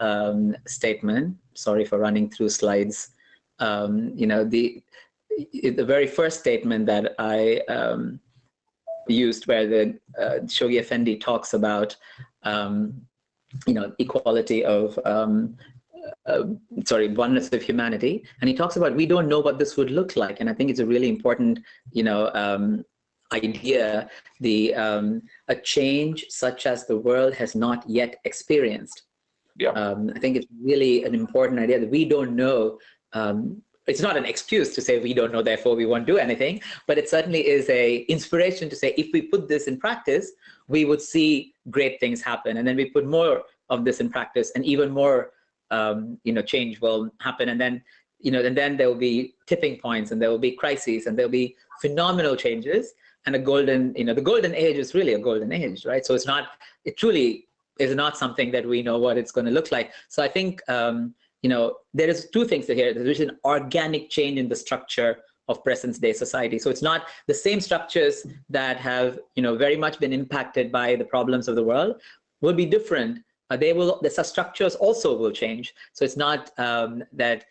B: statement, sorry for running through slides, the very first statement that I used, where the Shoghi Effendi talks about, equality of, oneness of humanity. And he talks about, we don't know what this would look like. And I think it's a really important, idea, a change such as the world has not yet experienced.
A: Yeah.
B: I think it's really an important idea that we don't know. It's not an excuse to say we don't know, therefore we won't do anything, but it certainly is a inspiration to say, if we put this in practice, we would see great things happen. And then we put more of this in practice, and even more, change will happen. And then, and then there will be tipping points, and there will be crises, and there will be phenomenal changes. and a golden, the golden age is really a golden age, right? So it truly is not something that we know what it's going to look like. So I think, there is two things here. There's an organic change in the structure of present day society. So it's not the same structures that have, very much been impacted by the problems of the world will be different. The structures also will change. So it's not that,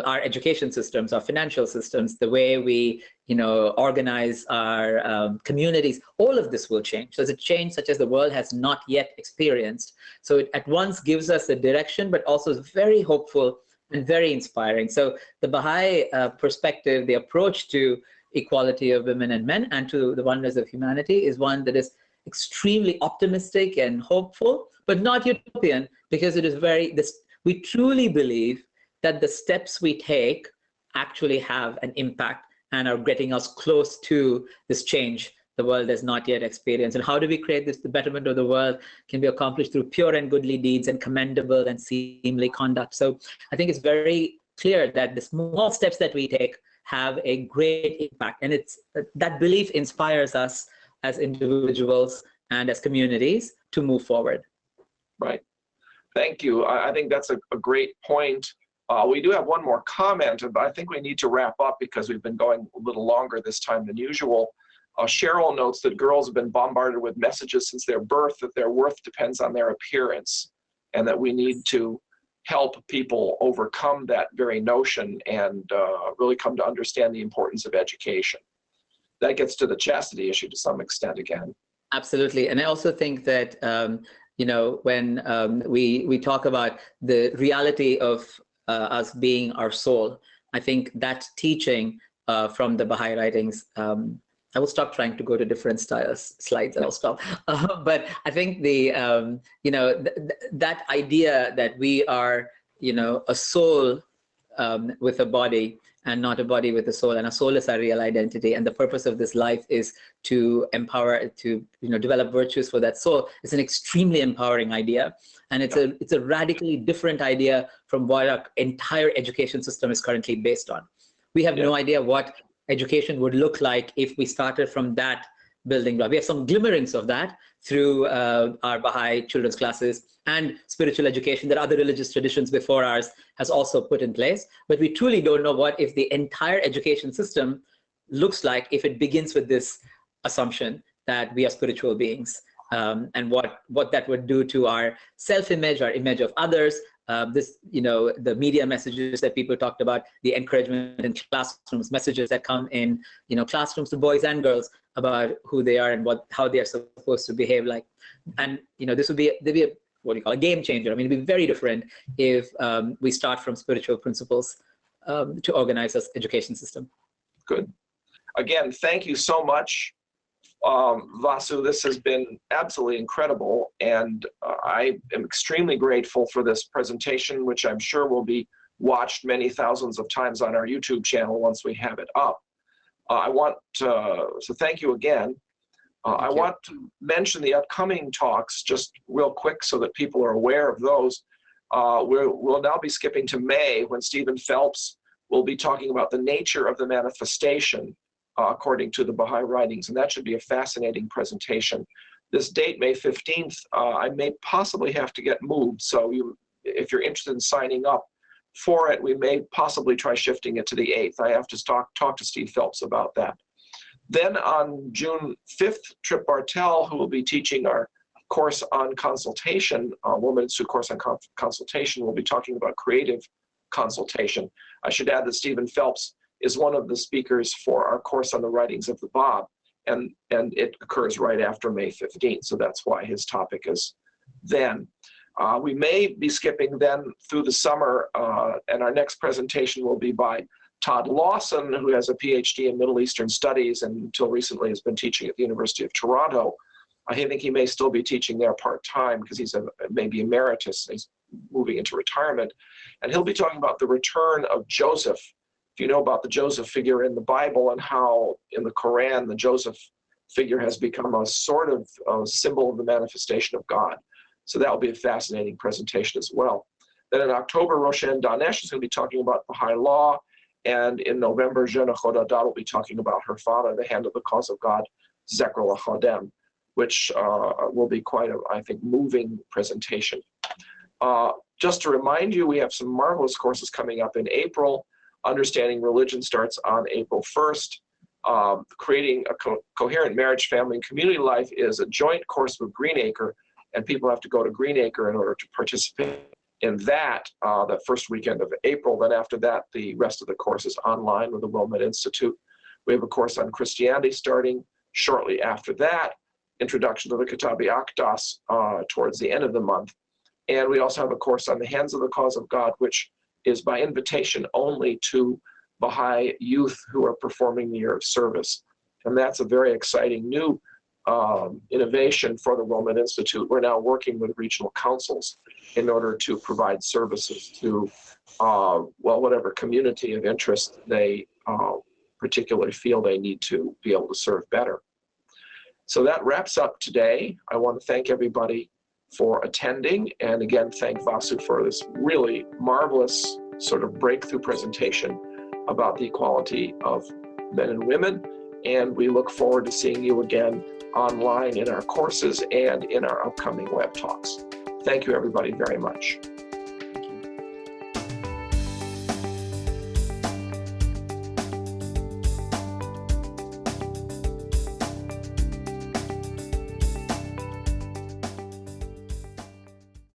B: our education systems, our financial systems, the way we, organize our communities, all of this will change. So it's a change such as the world has not yet experienced. So it at once gives us a direction, but also is very hopeful and very inspiring. So the Baha'i perspective, the approach to equality of women and men and to the oneness of humanity is one that is extremely optimistic and hopeful, but not utopian, because it is we truly believe that the steps we take actually have an impact and are getting us close to this change the world has not yet experienced. And how do we create this? The betterment of the world can be accomplished through pure and goodly deeds and commendable and seemly conduct. So I think it's very clear that the small steps that we take have a great impact. And that belief inspires us as individuals and as communities to move forward.
A: Right. Thank you. I think that's a great point. We do have one more comment, but I think we need to wrap up because we've been going a little longer this time than usual. Cheryl notes that girls have been bombarded with messages since their birth that their worth depends on their appearance, and that we need to help people overcome that very notion and really come to understand the importance of education. That gets to the chastity issue to some extent again.
B: Absolutely. And I also think that, when we talk about the reality of us being our soul, I think that teaching from the Baha'i writings, I will stop trying to go to different slides and I'll stop. But I think that idea that we are, a soul with a body and not a body with a soul, and a soul is our real identity. And the purpose of this life is to empower, to develop virtues for that soul. It's an extremely empowering idea, and it's a radically different idea from what our entire education system is currently based on. We have no idea what education would look like if we started from that building block. We have some glimmerings of that through our Baha'i children's classes and spiritual education that other religious traditions before ours has also put in place. But we truly don't know what if the entire education system looks like if it begins with this assumption that we are spiritual beings, and what that would do to our self-image, our image of others. The media messages that people talked about, the encouragement in classrooms, messages that come in, classrooms to boys and girls about who they are and how they are supposed to behave like. And, this would be a game changer. I mean, it'd be very different if we start from spiritual principles to organize this education system.
A: Good. Again, thank you so much. Vasu, this has been absolutely incredible, and I am extremely grateful for this presentation, which I'm sure will be watched many thousands of times on our YouTube channel once we have it up. I want to thank you again. I want to mention the upcoming talks just real quick so that people are aware of those. We'll now be skipping to May, when Stephen Phelps will be talking about the nature of the manifestation according to the Baha'i writings, and that should be a fascinating presentation. This date, May 15th, I may possibly have to get moved, so if you're interested in signing up for it, we may possibly try shifting it to the 8th. I have to talk to Steve Phelps about that. Then on June 5th, Trip Bartel, who will be teaching our course on consultation, Woman Institute course on consultation, will be talking about creative consultation. I should add that Stephen Phelps is one of the speakers for our course on the writings of the Bab, and it occurs right after May 15th, so that's why his topic is then. We may be skipping then through the summer, and our next presentation will be by Todd Lawson, who has a PhD in Middle Eastern Studies and until recently has been teaching at the University of Toronto. I think he may still be teaching there part-time because he's maybe emeritus, he's moving into retirement, and he'll be talking about the return of Joseph. If you know about the Joseph figure in the Bible and how in the Quran the Joseph figure has become a sort of symbol of the manifestation of God. So that will be a fascinating presentation as well. Then in October, Roshan Danesh is going to be talking about Baha'i law, and in November, Jana Khodadad will be talking about her father, the hand of the cause of God, Zekrul Chodem, which will be quite a, I think, moving presentation. Just to remind you, we have some marvelous courses coming up in April. Understanding Religion starts on April 1st. Creating a Coherent Marriage, Family, and Community Life is a joint course with Greenacre, and people have to go to Greenacre in order to participate in that the first weekend of April. Then after that, the rest of the course is online with the Wilmette Institute. We have a course on Christianity starting shortly after that, Introduction to the Kitabi Akdas towards the end of the month. And we also have a course on the Hands of the Cause of God, which is by invitation only to Baha'i youth who are performing the year of service. And that's a very exciting new innovation for the Wilmette Institute. We're now working with regional councils in order to provide services to, well, whatever community of interest they particularly feel they need to be able to serve better. So that wraps up today. I want to thank everybody for attending, and again, thank Vasu for this really marvelous sort of breakthrough presentation about the equality of men and women. And we look forward to seeing you again online in our courses and in our upcoming web talks. Thank you, everybody, very much.